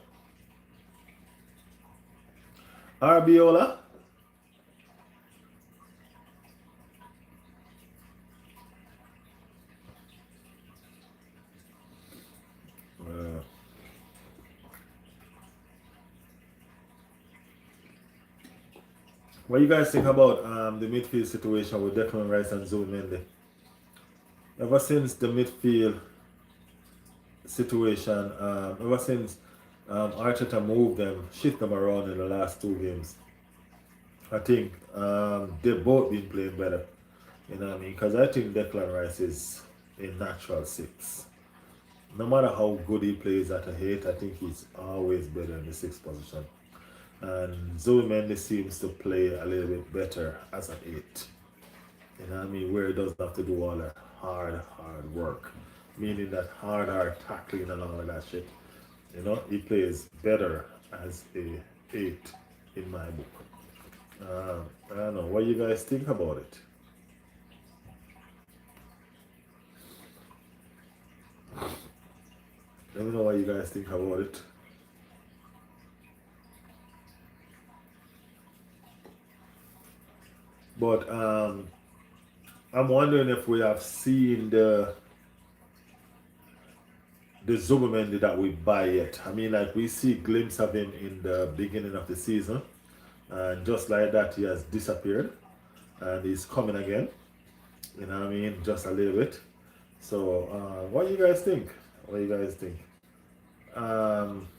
A: Arbiola. What you guys think about the midfield situation with Declan Rice and Zoe Mendy? Ever since the midfield situation, ever since Arteta moved them, shift them around in the last 2 games, I think they've both been playing better. You know what I mean? Because I think Declan Rice is a natural 6. No matter how good he plays at a 8, I think he's always better in the 6th position. And Zoe Mendes seems to play a little bit better as an 8. You know what I mean? Where he doesn't have to do all the hard work. Meaning that hard tackling and all of that shit. You know, he plays better as a 8 in my book. I don't know. What you guys think about it? Let me know what you guys think about it. But I'm wondering if we have seen the Zubermendi that we buy yet. I mean, like we see glimpse of him in the beginning of the season, and just like that, he has disappeared, and he's coming again. You know what I mean? Just a little bit. So, what do you guys think? What do you guys think? Um,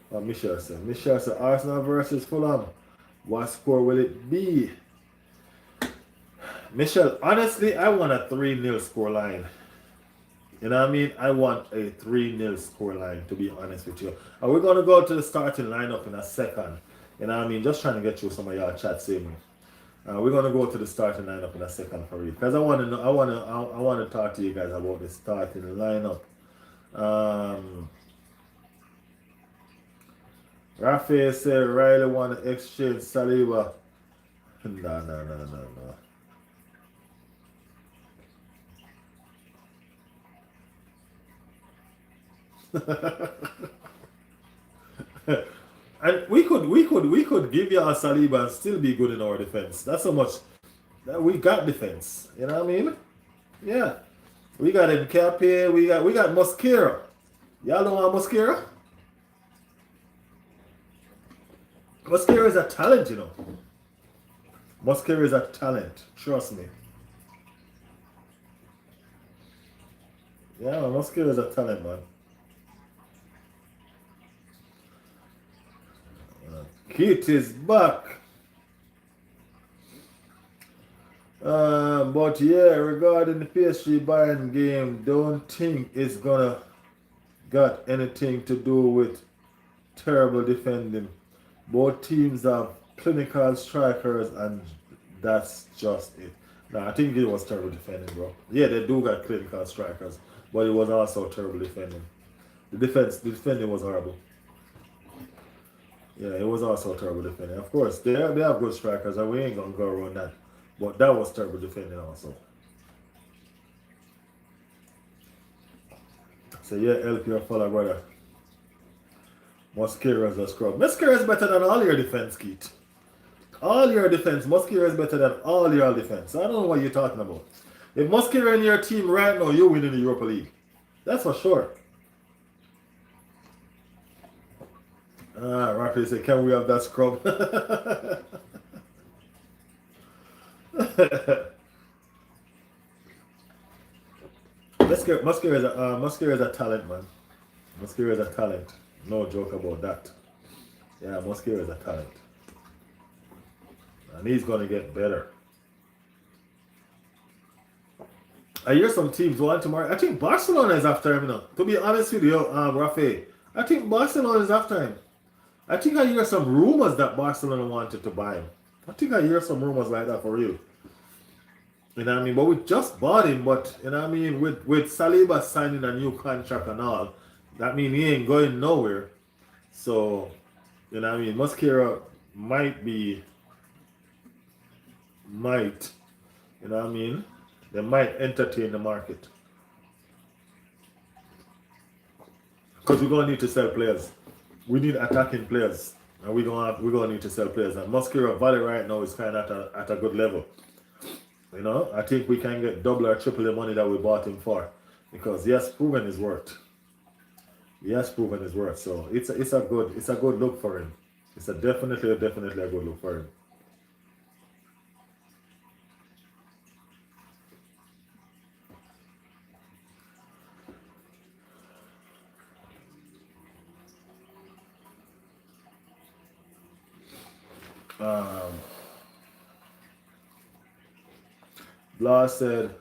A: what Michelle said. Michelle said, Arsenal versus Fulham. What score will it be? Michelle, honestly, I want a 3-0 score line. You know what I mean? I want a 3-0 score line, to be honest with you. And we're going to go to the starting lineup in a second. You know what I mean? Just trying to get through some of y'all chat saying. We're going to go to the starting lineup in a second for you. Because I want to know, I want to talk to you guys about the starting lineup. Rafael said Riley want to exchange Saliba. No. And we could give you a Saliba and still be good in our defense. That's how much that we got defense. You know what I mean? Yeah. We got Mbappe, we got Mosquera. Y'all know about Mosquera? Mosquera is a talent, you know. Mosquera is a talent. Trust me. Yeah, Mosquera is a talent, man. Keith is back. But yeah, regarding the PSG Bayern game, don't think it's gonna got anything to do with terrible defending. Both teams have clinical strikers, and that's just it. No, I think it was terrible defending, bro. Yeah, they do got clinical strikers, but it was also terrible defending. The defending was horrible. Yeah, it was also terrible defending. Of course, they have good strikers, and we ain't gonna go around that. But that was terrible defending also. So yeah, help your fellow brother. Mosquera is a scrub. Mosquera is better than all your defense, Keith. All your defense. Mosquera is better than all your defense. I don't know what you're talking about. If Mosquera in your team right now, you win in the Europa League. That's for sure. Rafi said, can we have that scrub? Mosquera is a talent, man. Mosquera is a talent. No joke about that. Yeah, Mosquera is a talent. And he's going to get better. I hear some teams want tomorrow. I think Barcelona is after him, you know. To be honest with you, Rafi, I think Barcelona is after him. I think I hear some rumors that Barcelona wanted to buy him. I think I hear some rumors like that for real. You know what I mean? But we just bought him, but you know what I mean? With Saliba signing a new contract and all, that means he ain't going nowhere. So, you know what I mean? Mosquera you know what I mean? They might entertain the market. Because we're gonna need to sell players. We need attacking players. And we're gonna need to sell players. And Mosquera value right now is kind of at a good level. You know, I think we can get double or triple the money that we bought him for. Because he has proven his worth. He has proven his worth. So it's a good look for him. It's definitely a good look for him. Blah said,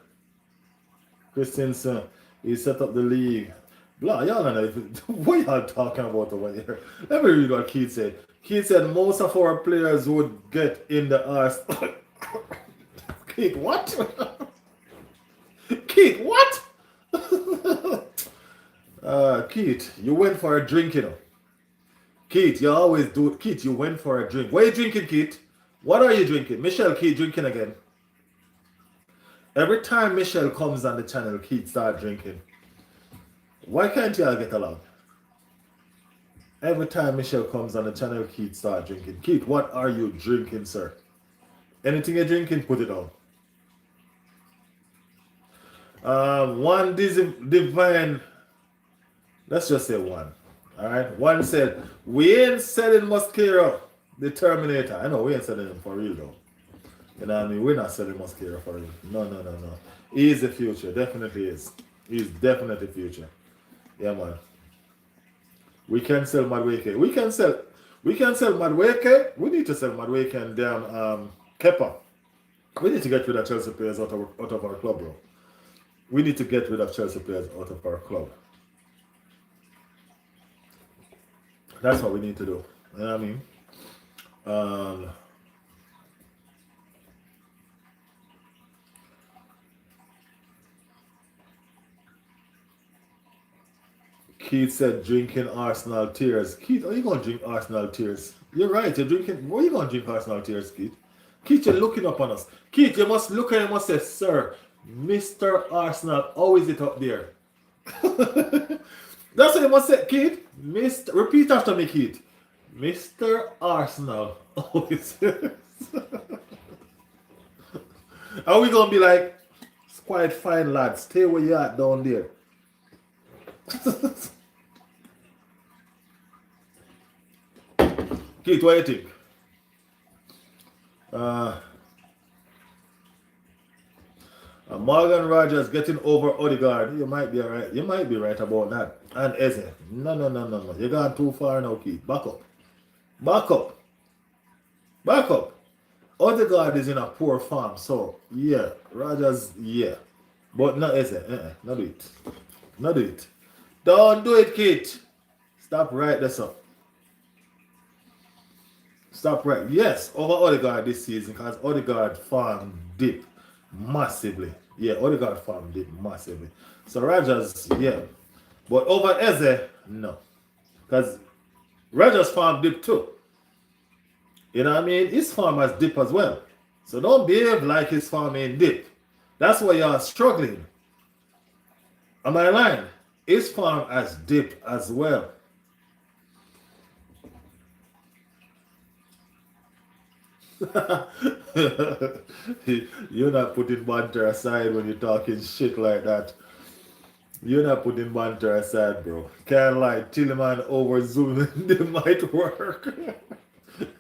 A: Christensen, he set up the league. Blah, y'all don't know what y'all talking about over here. Let me read what Keith said. Keith said most of our players would get in the arse. Keith, what? Keith, what? Keith, you went for a drink, you know. Keith, you always do it. Keith, you went for a drink. What are you drinking, Keith? What are you drinking? Michelle, Keith drinking again. Every time Michelle comes on the channel, Keith start drinking. Why can't y'all get along? Every time Michelle comes on the channel, Keith start drinking. Keith, what are you drinking, sir? Anything you're drinking, put it on. One divine, let's just say one. All right. One said, we ain't selling Mascara, the Terminator. I know we ain't selling him for real though. You know what I mean? We're not selling Mascara for real. No, no, no, no. He is the future. Definitely is. He's definitely future. Yeah, man. We can sell Madweke. We can sell Madweke. We need to sell Madweke and damn Kepa. We need to get rid of Chelsea players out of our club, bro. We need to get rid of Chelsea players out of our club. That's what we need to do. You know what I mean? Um, Keith said drinking Arsenal tears. Keith, are you gonna drink Arsenal tears? You're right, you're drinking. What are you gonna drink Arsenal tears, Keith? Keith, you're looking up on us. Keith, you must look and you must say, sir, Mr. Arsenal, how is it up there? That's what you must say, Keith. Mr. Repeat after me, Keith. Mr. Arsenal, how is it? Are we gonna be like, it's quite fine, lads. Stay where you at down there. Keith, what do you think? Uh, Morgan Rogers getting over Odegaard. You might be right. You might be right about that. And Eze. No, no, no, no, no. You're gone too far now, Keith. Back up. Back up. Back up. Odegaard is in a poor form. So, yeah. Rogers, yeah. But not Eze. Not do it. Not do it. Don't do it, Keith. Stop right this up. Stop right. Yes, over Odegaard this season because Odegaard farm dip massively. Yeah, Odegaard farm dip massively. So Rogers, yeah. But over Eze, no. Because Rogers farm dip too. You know what I mean? His farm has dip as well. So don't behave like his farm ain't dip. That's why you're struggling. Am I lying? His farm has dip as well. You're not putting banter aside when you're talking shit like that. You're not putting banter aside, bro. Can't lie. Tillman over Zoom, they might work.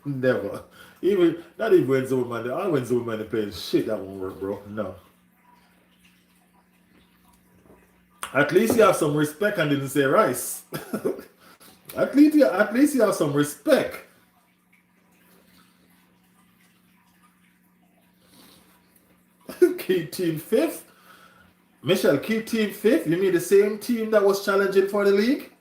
A: Never. Even not even when Zoom man. I when Zoom man playing shit that won't work, bro. No. At least you have some respect and didn't say rice. At least you have some respect. Key team fifth. Michelle, key team fifth. You mean the same team that was challenging for the league?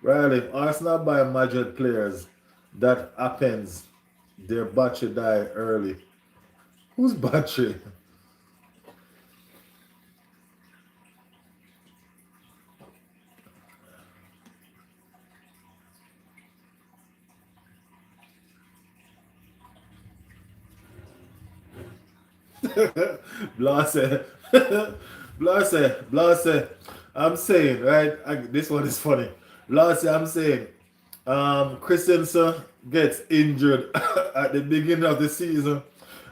A: Well, if Arsenal buy Madrid players, that happens. Their battery die early. Whose battery? Blase. Blase. I'm saying, right? This one is funny. Blase, I'm saying, Christensen gets injured at the beginning of the season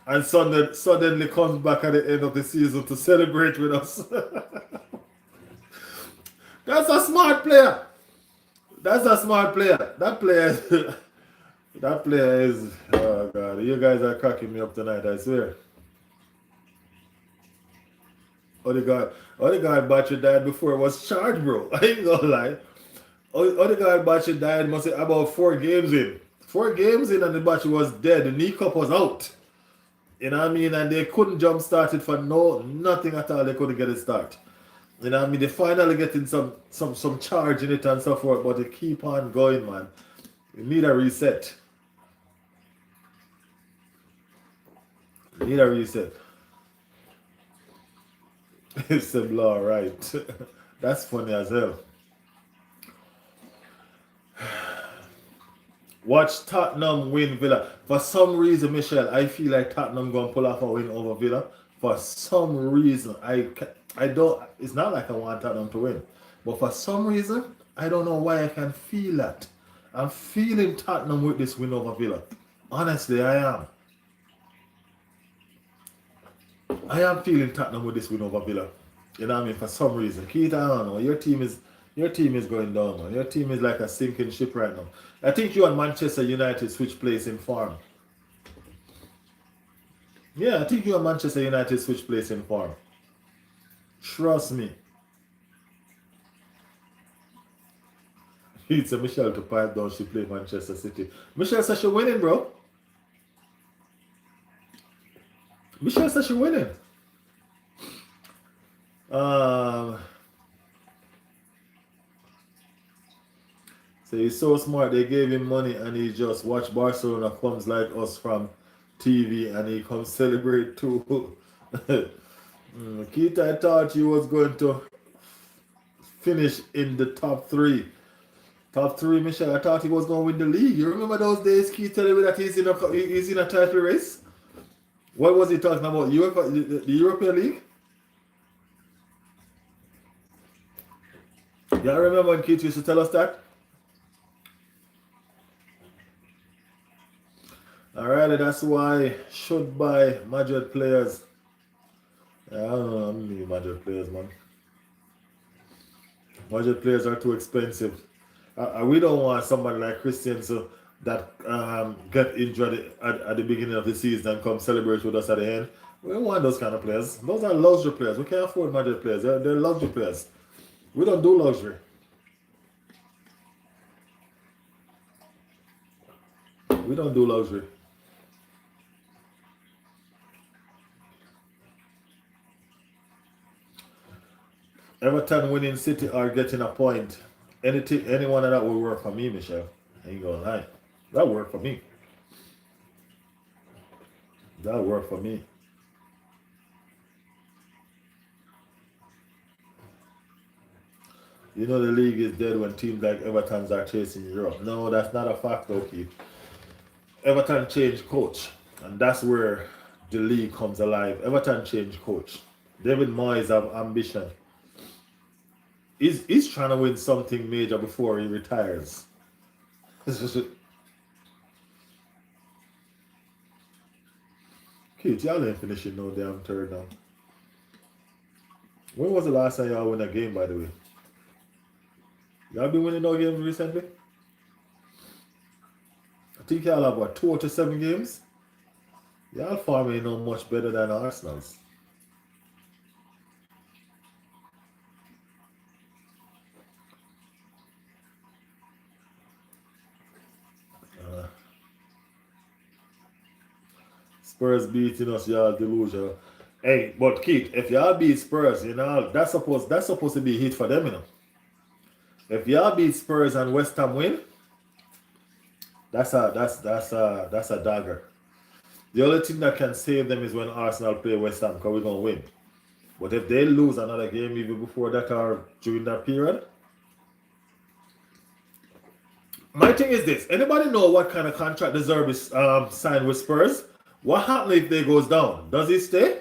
A: and suddenly comes back at the end of the season to celebrate with us. That's a smart player. That's a smart player. That player, that player is. Oh God, you guys are cracking me up tonight. I swear. Odegaard battery died before it was charged, bro. I ain't gonna lie. Odegaard battery died must say about 4 games in. 4 games in and the battery was dead. The knee cup was out. You know what I mean? And they couldn't jump start it for nothing at all. They couldn't get it start. You know what I mean? They finally getting some charge in it and so forth, but they keep on going, man. You need a reset. You need a reset. It's a blah, right? That's funny as hell. Watch Tottenham win Villa. For some reason, Michelle, I feel like Tottenham gonna pull off a win over Villa. For some reason, I don't. It's not like I want Tottenham to win, But for some reason, I don't know why I can feel that. I'm feeling Tottenham with this win over Villa. Honestly, I am. I am feeling Tottenham with this win over Villa. You know what I mean? For some reason. Keith, I don't know. Your team is going down, man. Your team is like a sinking ship right now. I think you and Manchester United switch place in form. Yeah, I think you and Manchester United switch place in form. Trust me. It's a Michelle to pipe down. She play Manchester City. Michelle says she winning, bro. Michelle says she winning. Um, so he's so smart. They gave him money and he just watch Barcelona comes like us from TV and he comes celebrate too. Keita, I thought he was going to finish in the top three. Top three, Michelle. I thought he was going to win the league. You remember those days? Keith telling me that he's in a title race. What was he talking about? The European League? Yeah, I remember when Keith used to tell us that. Alrighty, that's why should buy Madrid players. I don't know, I'm new Madrid players, man. Madrid players are too expensive. We don't want somebody like Christiansen that get injured at the beginning of the season and come celebrate with us at the end. We don't want those kind of players. Those are luxury players. We can't afford Madrid players. They're luxury players. We don't do luxury. We don't do luxury. Everton winning City or getting a point. Any one of that will work for me, Michelle. I ain't gonna lie. That work for me. That work for me. You know the league is dead when teams like Everton are chasing Europe. No, that's not a fact, okay. Everton changed coach, and that's where the league comes alive. Everton changed coach. David Moyes have ambition. He's trying to win something major before he retires. Kids, y'all ain't finishing no damn third now. When was the last time y'all win a game, by the way? Y'all been winning no games recently? I think y'all have what, 2 out of 7 games? Y'all farm ain't no much better than Arsenal's. Spurs beating us, y'all delusional. Hey, but Keith, if y'all beat Spurs, you know, that's supposed to be a hit for them, you know. If y'all beat Spurs and West Ham win, that's a dagger. The only thing that can save them is when Arsenal play West Ham, because we're gonna win. But if they lose another game even before that or during that period, my thing is this: anybody know what kind of contract the Zerbi is signed with Spurs? What happens if they goes down? Does he stay?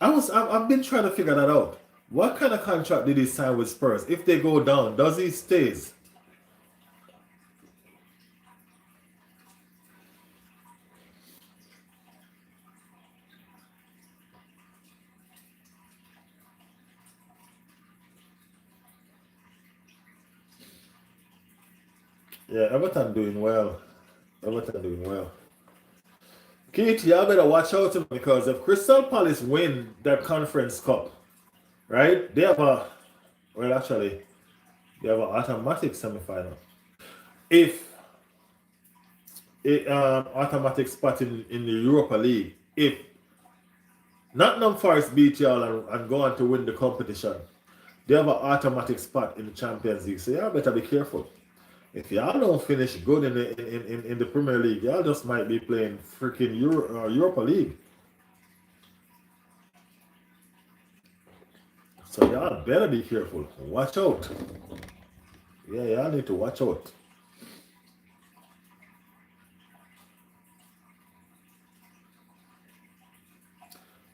A: I've been trying to figure that out. What kind of contract did he sign with Spurs? If they go down, does he stays? Yeah, Everton doing well. Everton doing well. Keith, y'all better watch out because if Crystal Palace win that Conference Cup, right? Actually, they have an automatic semi-final. If automatic spot in the Europa League, if Nottingham Forest beat y'all and go on to win the competition, they have an automatic spot in the Champions League. So y'all better be careful. If y'all don't finish good in the Premier League, y'all just might be playing freaking Europa League. So y'all better be careful. Watch out. Yeah, y'all need to watch out.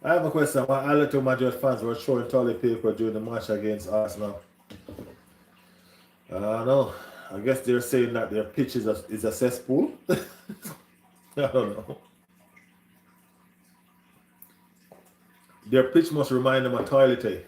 A: I have a question. Why Atletico Madrid fans were showing toilet paper during the match against Arsenal? I don't know. I guess they're saying that their pitch is a cesspool. I don't know. Their pitch must remind them of toilet.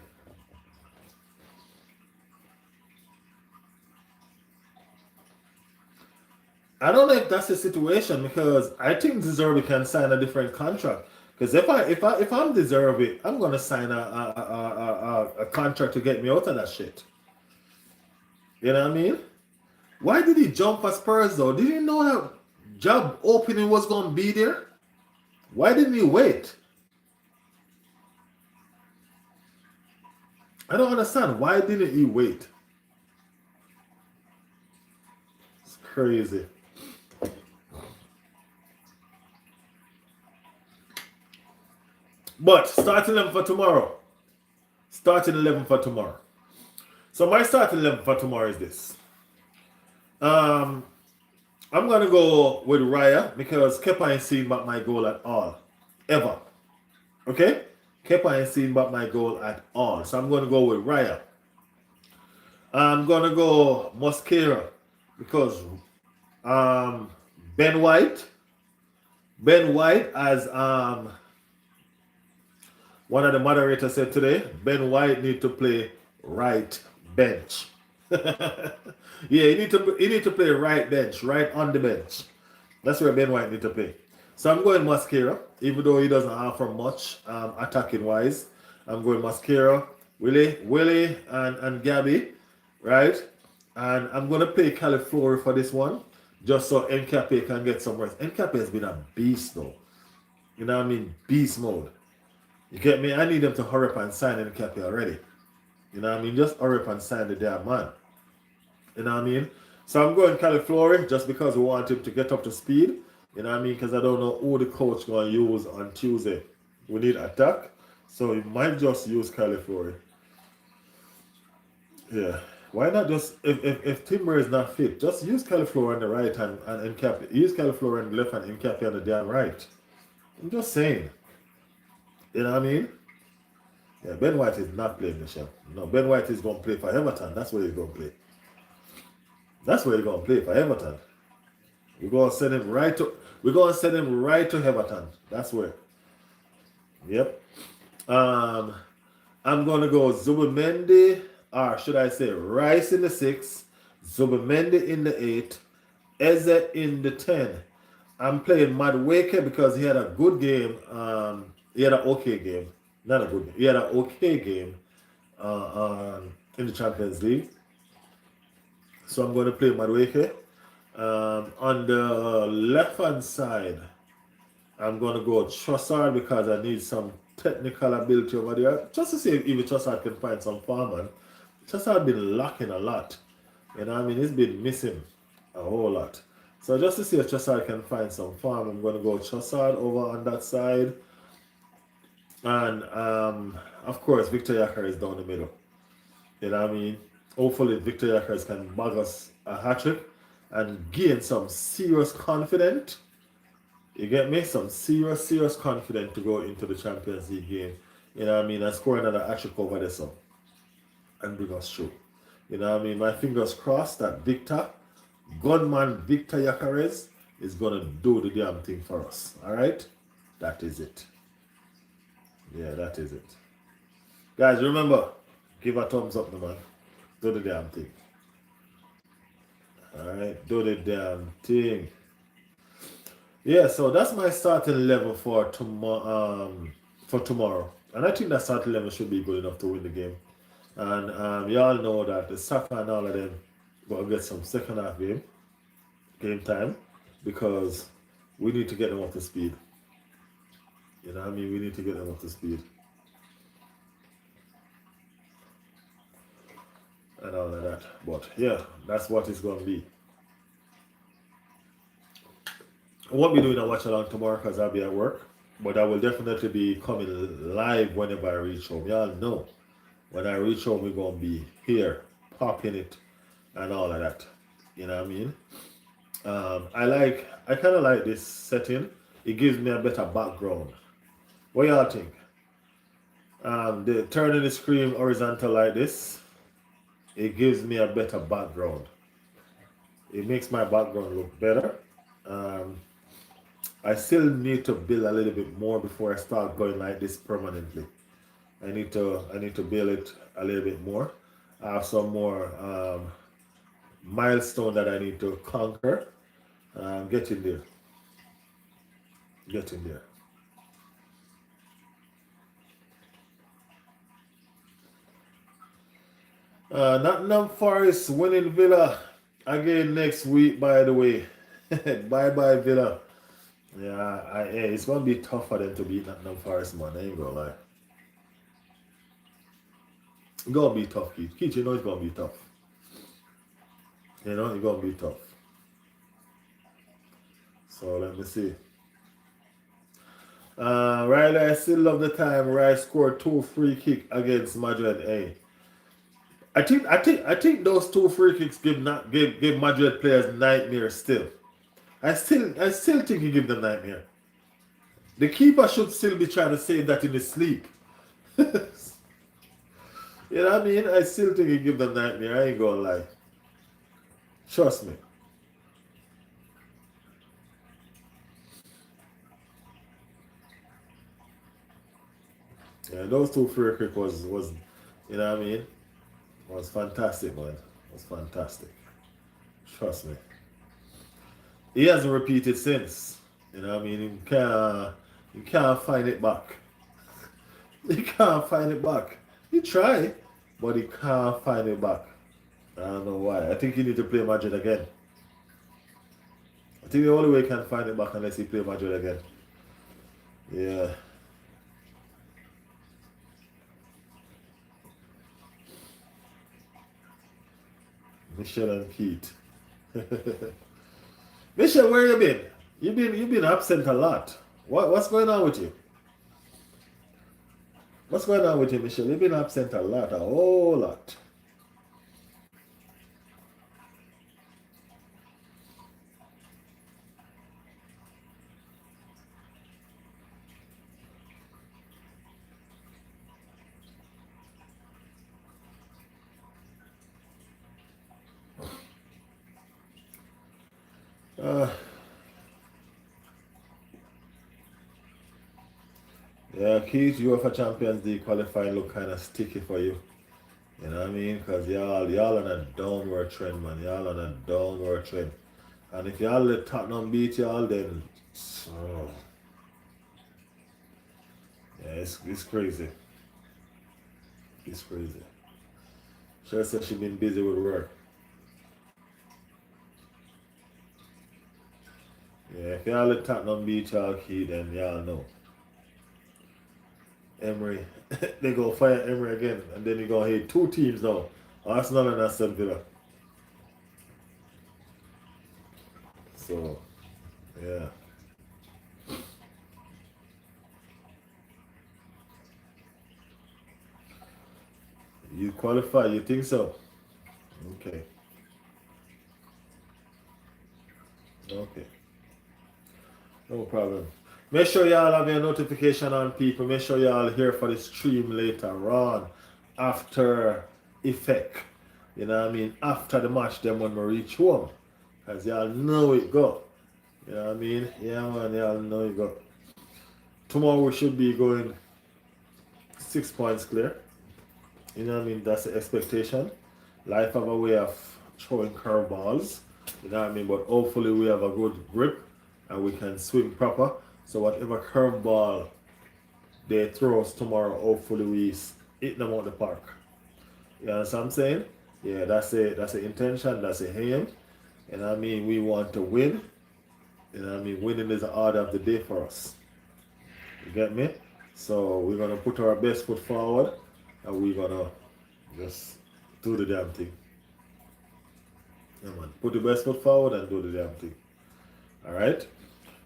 A: I don't know if that's the situation because I think Deserve can sign a different contract. Because if I'm Deserve, I'm gonna sign a contract to get me out of that shit. You know what I mean? Why did he jump for Spurs though? Did he know that job opening was gonna be there? Why didn't he wait? I don't understand. Why didn't he wait? It's crazy. But starting 11 for tomorrow. Starting 11 for tomorrow. So my starting 11 for tomorrow is this. I'm gonna go with Raya because Kepa ain't seen but my goal at all. Ever. Okay? Kepa ain't seen but my goal at all. So I'm gonna go with Raya. I'm gonna go Mosquera because Ben White. Ben White, as one of the moderators said today, Ben White need to play right bench. Yeah, he need to play right bench, right on the bench. That's where Ben White need to play. So I'm going Mosquera, even though he doesn't offer much attacking wise. I'm going Mosquera, Willie, and Gabby, right? And I'm gonna play Califlori for this one, just so Nkape can get some rest. Nkape has been a beast though. You know what I mean? Beast mode. You get me? I need them to hurry up and sign Nkape already. You know what I mean? Just hurry up and sign the damn man. You know what I mean? So I'm going Califlori just because we want him to get up to speed. You know what I mean? Because I don't know who the coach going to use on Tuesday. We need attack. So he might just use Califlori. Yeah. Why not just, if Timber is not fit, just use Califlori on the right hand and Nkape. Use Califlori on the left and Nkape on the damn right. I'm just saying. You know what I mean? Yeah, Ben White is not playing the show. No, Ben White is going to play for Everton. That's where he's going to play. That's where he's going to play for Everton. We're going to send him right to Everton. That's where. Yep. I'm going to go Zubimendi, or should I say Rice in the 6, Zubimendi in the 8, Eze in the 10. I'm playing Madueke because he had a good game. He had an okay game. Not a good game. He had an okay game in the Champions League. So I'm going to play Madueke. On the left-hand side, I'm going to go Trossard because I need some technical ability over there. Just to see if even Trossard can find some form. Man. Trossard been lacking a lot. You know what I mean? He's been missing a whole lot. So just to see if Trossard can find some form, I'm going to go Trossard over on that side. And, of course, Victor Yaka is down the middle. You know what I mean? Hopefully, Victor Yaka can bag us a hat-trick and gain some serious confidence. You get me? Some serious confidence to go into the Champions League game. You know what I mean? And score another hat-trick over there, so. And bring us through. You know what I mean? My fingers crossed that Gunman Victor Yacarez is going to do the damn thing for us. Alright? That is it. Yeah, that is it. Guys, remember, give a thumbs up, man. Do the damn thing. Alright, do the damn thing. Yeah, so that's my starting level for tomorrow. And I think that starting level should be good enough to win the game. And y'all know that the Saka and all of them will get some second half game time because we need to get them up to speed. You know what I mean? We need to get them up to speed. And all of that. But yeah, that's what it's going to be. I won't be doing a watch along tomorrow because I'll be at work. But I will definitely be coming live whenever I reach home. Y'all know. When I reach home, we're going to be here, popping it, and all of that. You know what I mean? I kind of like this setting. It gives me a better background. What y'all think? Turning the screen horizontal like this, it gives me a better background. It makes my background look better. Um, I still need to build a little bit more before I start going like this permanently. I need to build it a little bit more. I have some more milestone that I need to conquer. Get in there. Get in there. Nottingham Forest winning Villa again next week, by the way. Bye bye, Villa. Yeah, it's going to be tough for them to beat Nottingham Forest, man. I ain't going to lie. It's going to be tough, Keith. Keith, you know it's going to be tough. You know, it's going to be tough. So let me see. Riley, I still love the time Rice scored 2 free kick against Madrid. Hey, I think those 2 free kicks give Madrid players nightmares still. I still think he give them nightmare. The keeper should still be trying to save that in his sleep. You know what I mean? I still think he give them nightmare. I ain't gonna lie. Trust me. Yeah, those 2 free kick was you know what I mean? Was fantastic, man. Was fantastic. Trust me. He hasn't repeated since. You know what I mean? He can't find it back. He can't find it back. He tried, but he can't find it back. I don't know why. I think he need to play Madrid again. I think the only way he can find it back unless he play Madrid again. Yeah. Michelle and Keith. Michelle, where you been? You've been absent a lot. What's going on with you? What's going on with you, Michelle? You've been absent a whole lot. Uh, yeah, Keith, UEFA Champions League qualifying look kind of sticky for you. You know what I mean? Because y'all on a downward trend, man. Y'all on a downward trend. And if y'all let Tottenham beat y'all, then oh, yeah, it's crazy. It's crazy. She said she been busy with work. Yeah, if y'all let Tottenham beat y'all, key, then y'all know. Emery, they go fire Emery again, and then you gonna hate 2 teams now. Arsenal and Aston Villa. So, yeah. You qualify, you think so? Okay. Okay. No problem. Make sure y'all have your notification on, people. Make sure y'all here for the stream later on. After effect. You know what I mean? After the match, then when we reach home. Because y'all know it go. You know what I mean? Yeah, man, y'all know it go. Tomorrow we should be going 6 points clear. You know what I mean? That's the expectation. Life have a way of throwing curveballs. You know what I mean? But hopefully we have a good grip and we can swing proper. So whatever curveball they throw us tomorrow, hopefully we hit them out the park. You understand what I'm saying? Yeah, that's it. That's the intention. That's the aim. You know what I mean? We want to win. You know what I mean? Winning is the order of the day for us. You get me? So we're gonna put our best foot forward and we're gonna just do the damn thing. Yeah, man. Put the best foot forward and do the damn thing. Alright?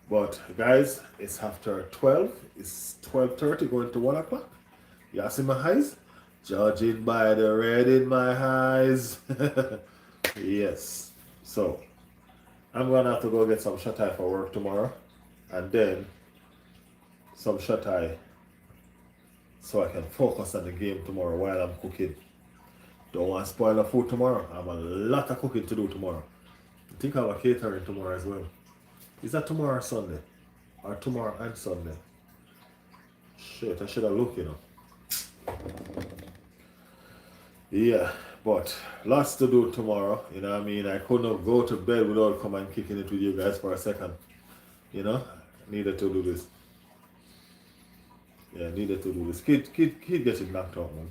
A: But guys, it's after 12. It's 12:30 going to 1 o'clock. You see my eyes? Judging by the red in my eyes. Yes. So I'm gonna have to go get some shut eye for work tomorrow. And then some shut eye so I can focus on the game tomorrow while I'm cooking. Don't want to spoil the food tomorrow. I have a lot of cooking to do tomorrow. I think I have a catering tomorrow as well. Is that tomorrow or Sunday? Or tomorrow and Sunday? Shit, I should have looked, you know. Yeah, but lots to do tomorrow. You know what I mean? I couldn't go to bed without coming and kicking it with you guys for a second. You know? Needed to do this. Yeah, needed to do this. Kid getting knocked out, man.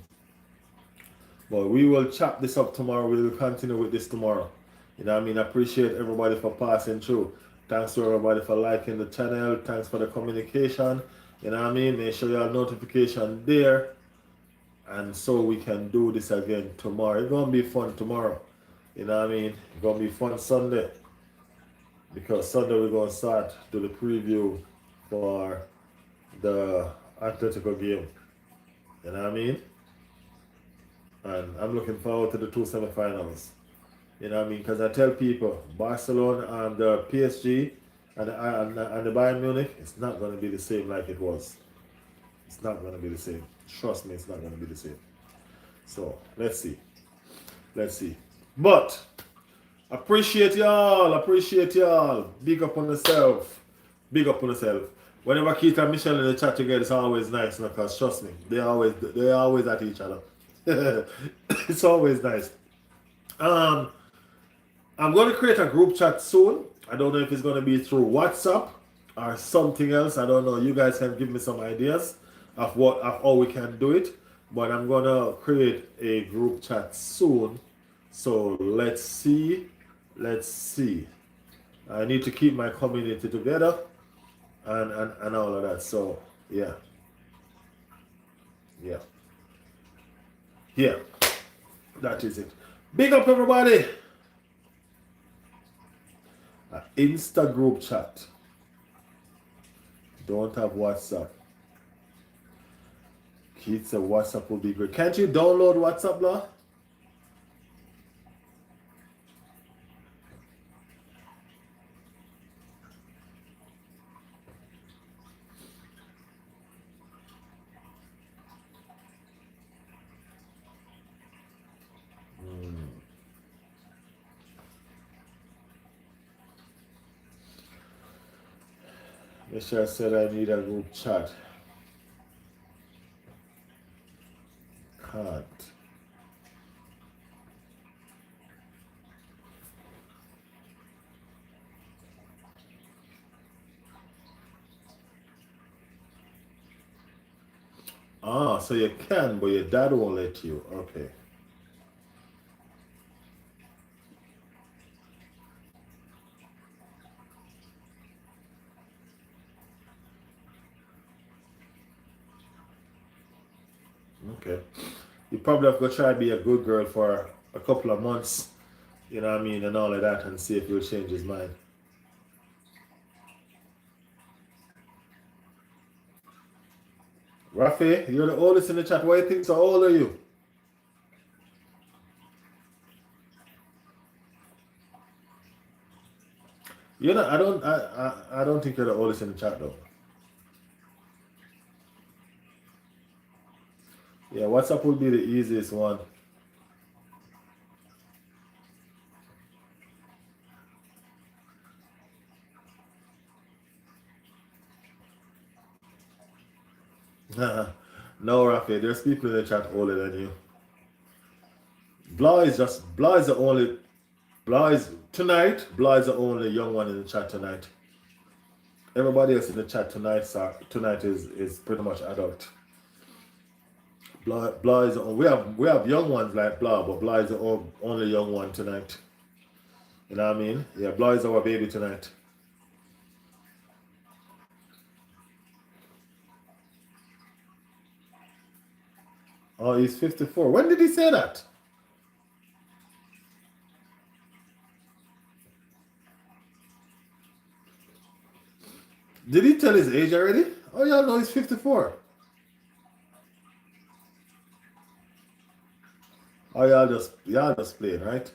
A: But we will chop this up tomorrow. We will continue with this tomorrow. You know what I mean? I appreciate everybody for passing through. Thanks to everybody for liking the channel. Thanks for the communication. You know what I mean? Make sure you have notification there. And so we can do this again tomorrow. It's going to be fun tomorrow. You know what I mean? It's going to be fun Sunday. Because Sunday we're going to start do the preview for the Atletico game. You know what I mean? And I'm looking forward to the two semifinals. You know what I mean? Because I tell people, Barcelona and the PSG and the Bayern Munich, it's not going to be the same like it was. It's not going to be the same. Trust me, it's not going to be the same. So, let's see. Let's see. But, appreciate y'all. Appreciate y'all. Big up on yourself. Big up on yourself. Whenever Keith and Michelle in the chat together, it's always nice, because trust me, they're always at each other. It's always nice. I'm going to create a group chat soon. I don't know if it's going to be through WhatsApp or something else. I don't know. You guys can give me some ideas of how we can do it. But I'm going to create a group chat soon. So let's see. Let's see. I need to keep my community together and all of that. So yeah. Yeah. Yeah. That is it. Big up everybody. Insta group chat. Don't have WhatsApp. Keith said WhatsApp would be great. Can't you download WhatsApp now? Michelle said I need a group chat. Can't. Ah, so you can, but your dad won't let you. Okay. Okay. You probably have to try to be a good girl for a couple of months, you know what I mean, and all of that, and see if he'll change his mind. Rafi, you're the oldest in the chat. What do you think? So how old are you? You know, I don't think you're the oldest in the chat though. Yeah, WhatsApp would be the easiest one. No, Rafi, there's people in the chat older than you. Blah is the only Blah is the only young one in the chat tonight. Everybody else in the chat tonight is pretty much adult. Blah is we have young ones like Blah, but Blah is the only young one tonight. You know what I mean? Yeah, Blah is our baby tonight. Oh, he's 54. When did he say that? Did he tell his age already? Oh, y'all know he's 54. Oh, y'all just playing, right?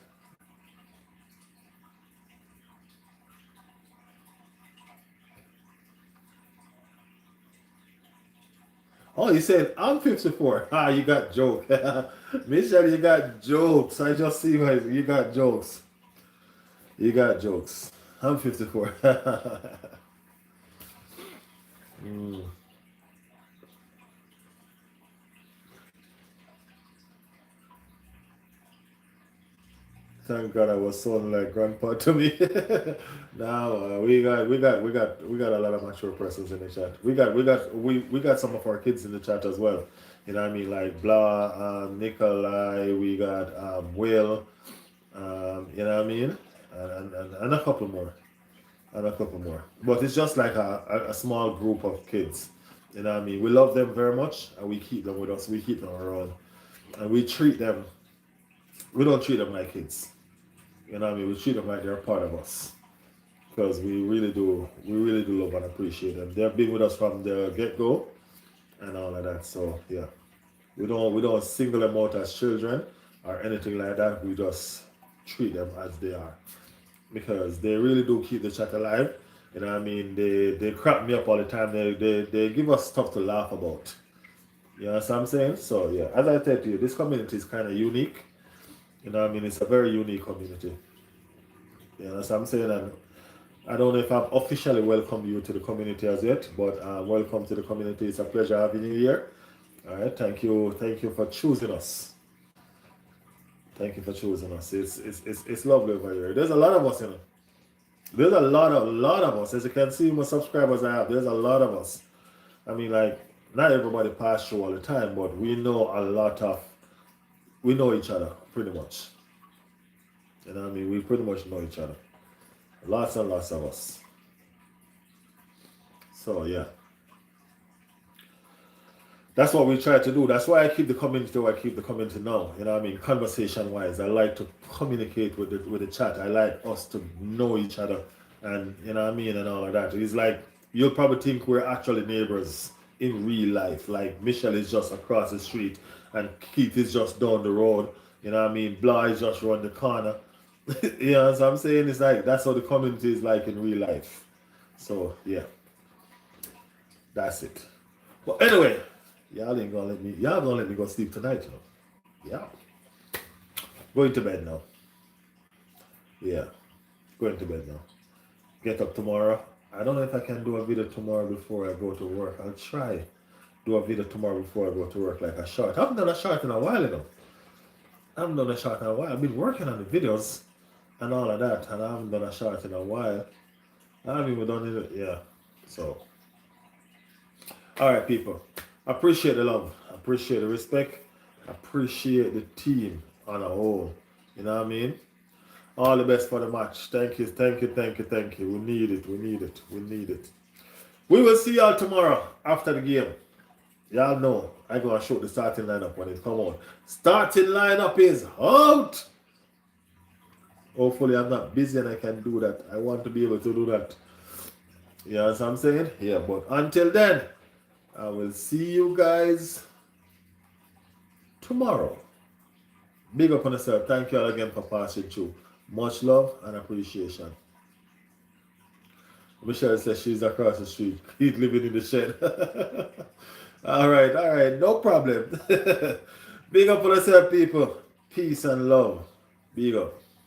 A: Oh, you said I'm 54. Ah, you got joke. Michelle, you got jokes. I just see why you got jokes. You got jokes. I'm 54. Mm. Thank God I was sounding like grandpa to me. Now we got a lot of mature persons in the chat. We got some of our kids in the chat as well. You know what I mean? Like Blah, Nikolai, we got Will, you know what I mean? And a couple more. And a couple more. But it's just like a small group of kids. You know what I mean? We love them very much and we keep them with us. We keep them around. And we don't treat them like kids. You know what I mean? We treat them like they're a part of us. Because we really do love and appreciate them. They've been with us from the get-go and all of that. So yeah. We don't single them out as children or anything like that. We just treat them as they are. Because they really do keep the chat alive. You know what I mean? They crap me up all the time. They give us stuff to laugh about. You know what I'm saying? So yeah, as I said to you, this community is kind of unique. You know what I mean? It's a very unique community. You know what I'm saying? And I don't know if I've officially welcomed you to the community as yet, but welcome to the community. It's a pleasure having you here. All right, thank you for choosing us. Thank you for choosing us. It's lovely over here. There's a lot of us, you know. There's a lot of us. As you can see, my subscribers I have. There's a lot of us. I mean, like not everybody pass through all the time, but we know each other pretty much. You know what I mean? We pretty much know each other. Lots and lots of us. So yeah. That's what we try to do. That's why I keep the community where I keep the community now. You know what I mean? Conversation wise. I like to communicate with the chat. I like us to know each other and you know what I mean and all of that. It's like you'll probably think we're actually neighbors in real life. Like Michelle is just across the street and Keith is just down the road. You know what I mean? Blah is just around the corner. You know what I'm saying? It's like that's how the community is like in real life. So yeah, that's it. But anyway, y'all gonna let me go sleep tonight, you know. Yeah. Going to bed now. Yeah. Going to bed now. Get up tomorrow. I don't know if I can do a video tomorrow before I go to work. I'll try do a video tomorrow before I go to work, like a short. I haven't done a short in a while, you know. I haven't done a short in a while. I've been working on the videos and all of that, and I haven't done a short in a while. I haven't even done it, yeah. So, all right, people. Appreciate the love. Appreciate the respect. Appreciate the team on a whole. You know what I mean? All the best for the match. Thank you, thank you, thank you, thank you. We need it, we need it, we need it. We will see y'all tomorrow after the game. Y'all know I'm gonna show the starting lineup when it come out. Starting lineup is out. Hopefully I'm not busy and I can do that. I want to be able to do that. You know what I'm saying? Yeah, but until then, I will see you guys tomorrow. Big up on yourself. Thank you all again for passing through. Much love and appreciation. Michelle says she's across the street. He's living in the shed. All right, no problem. Big up on yourself, people. Peace and love. Big up.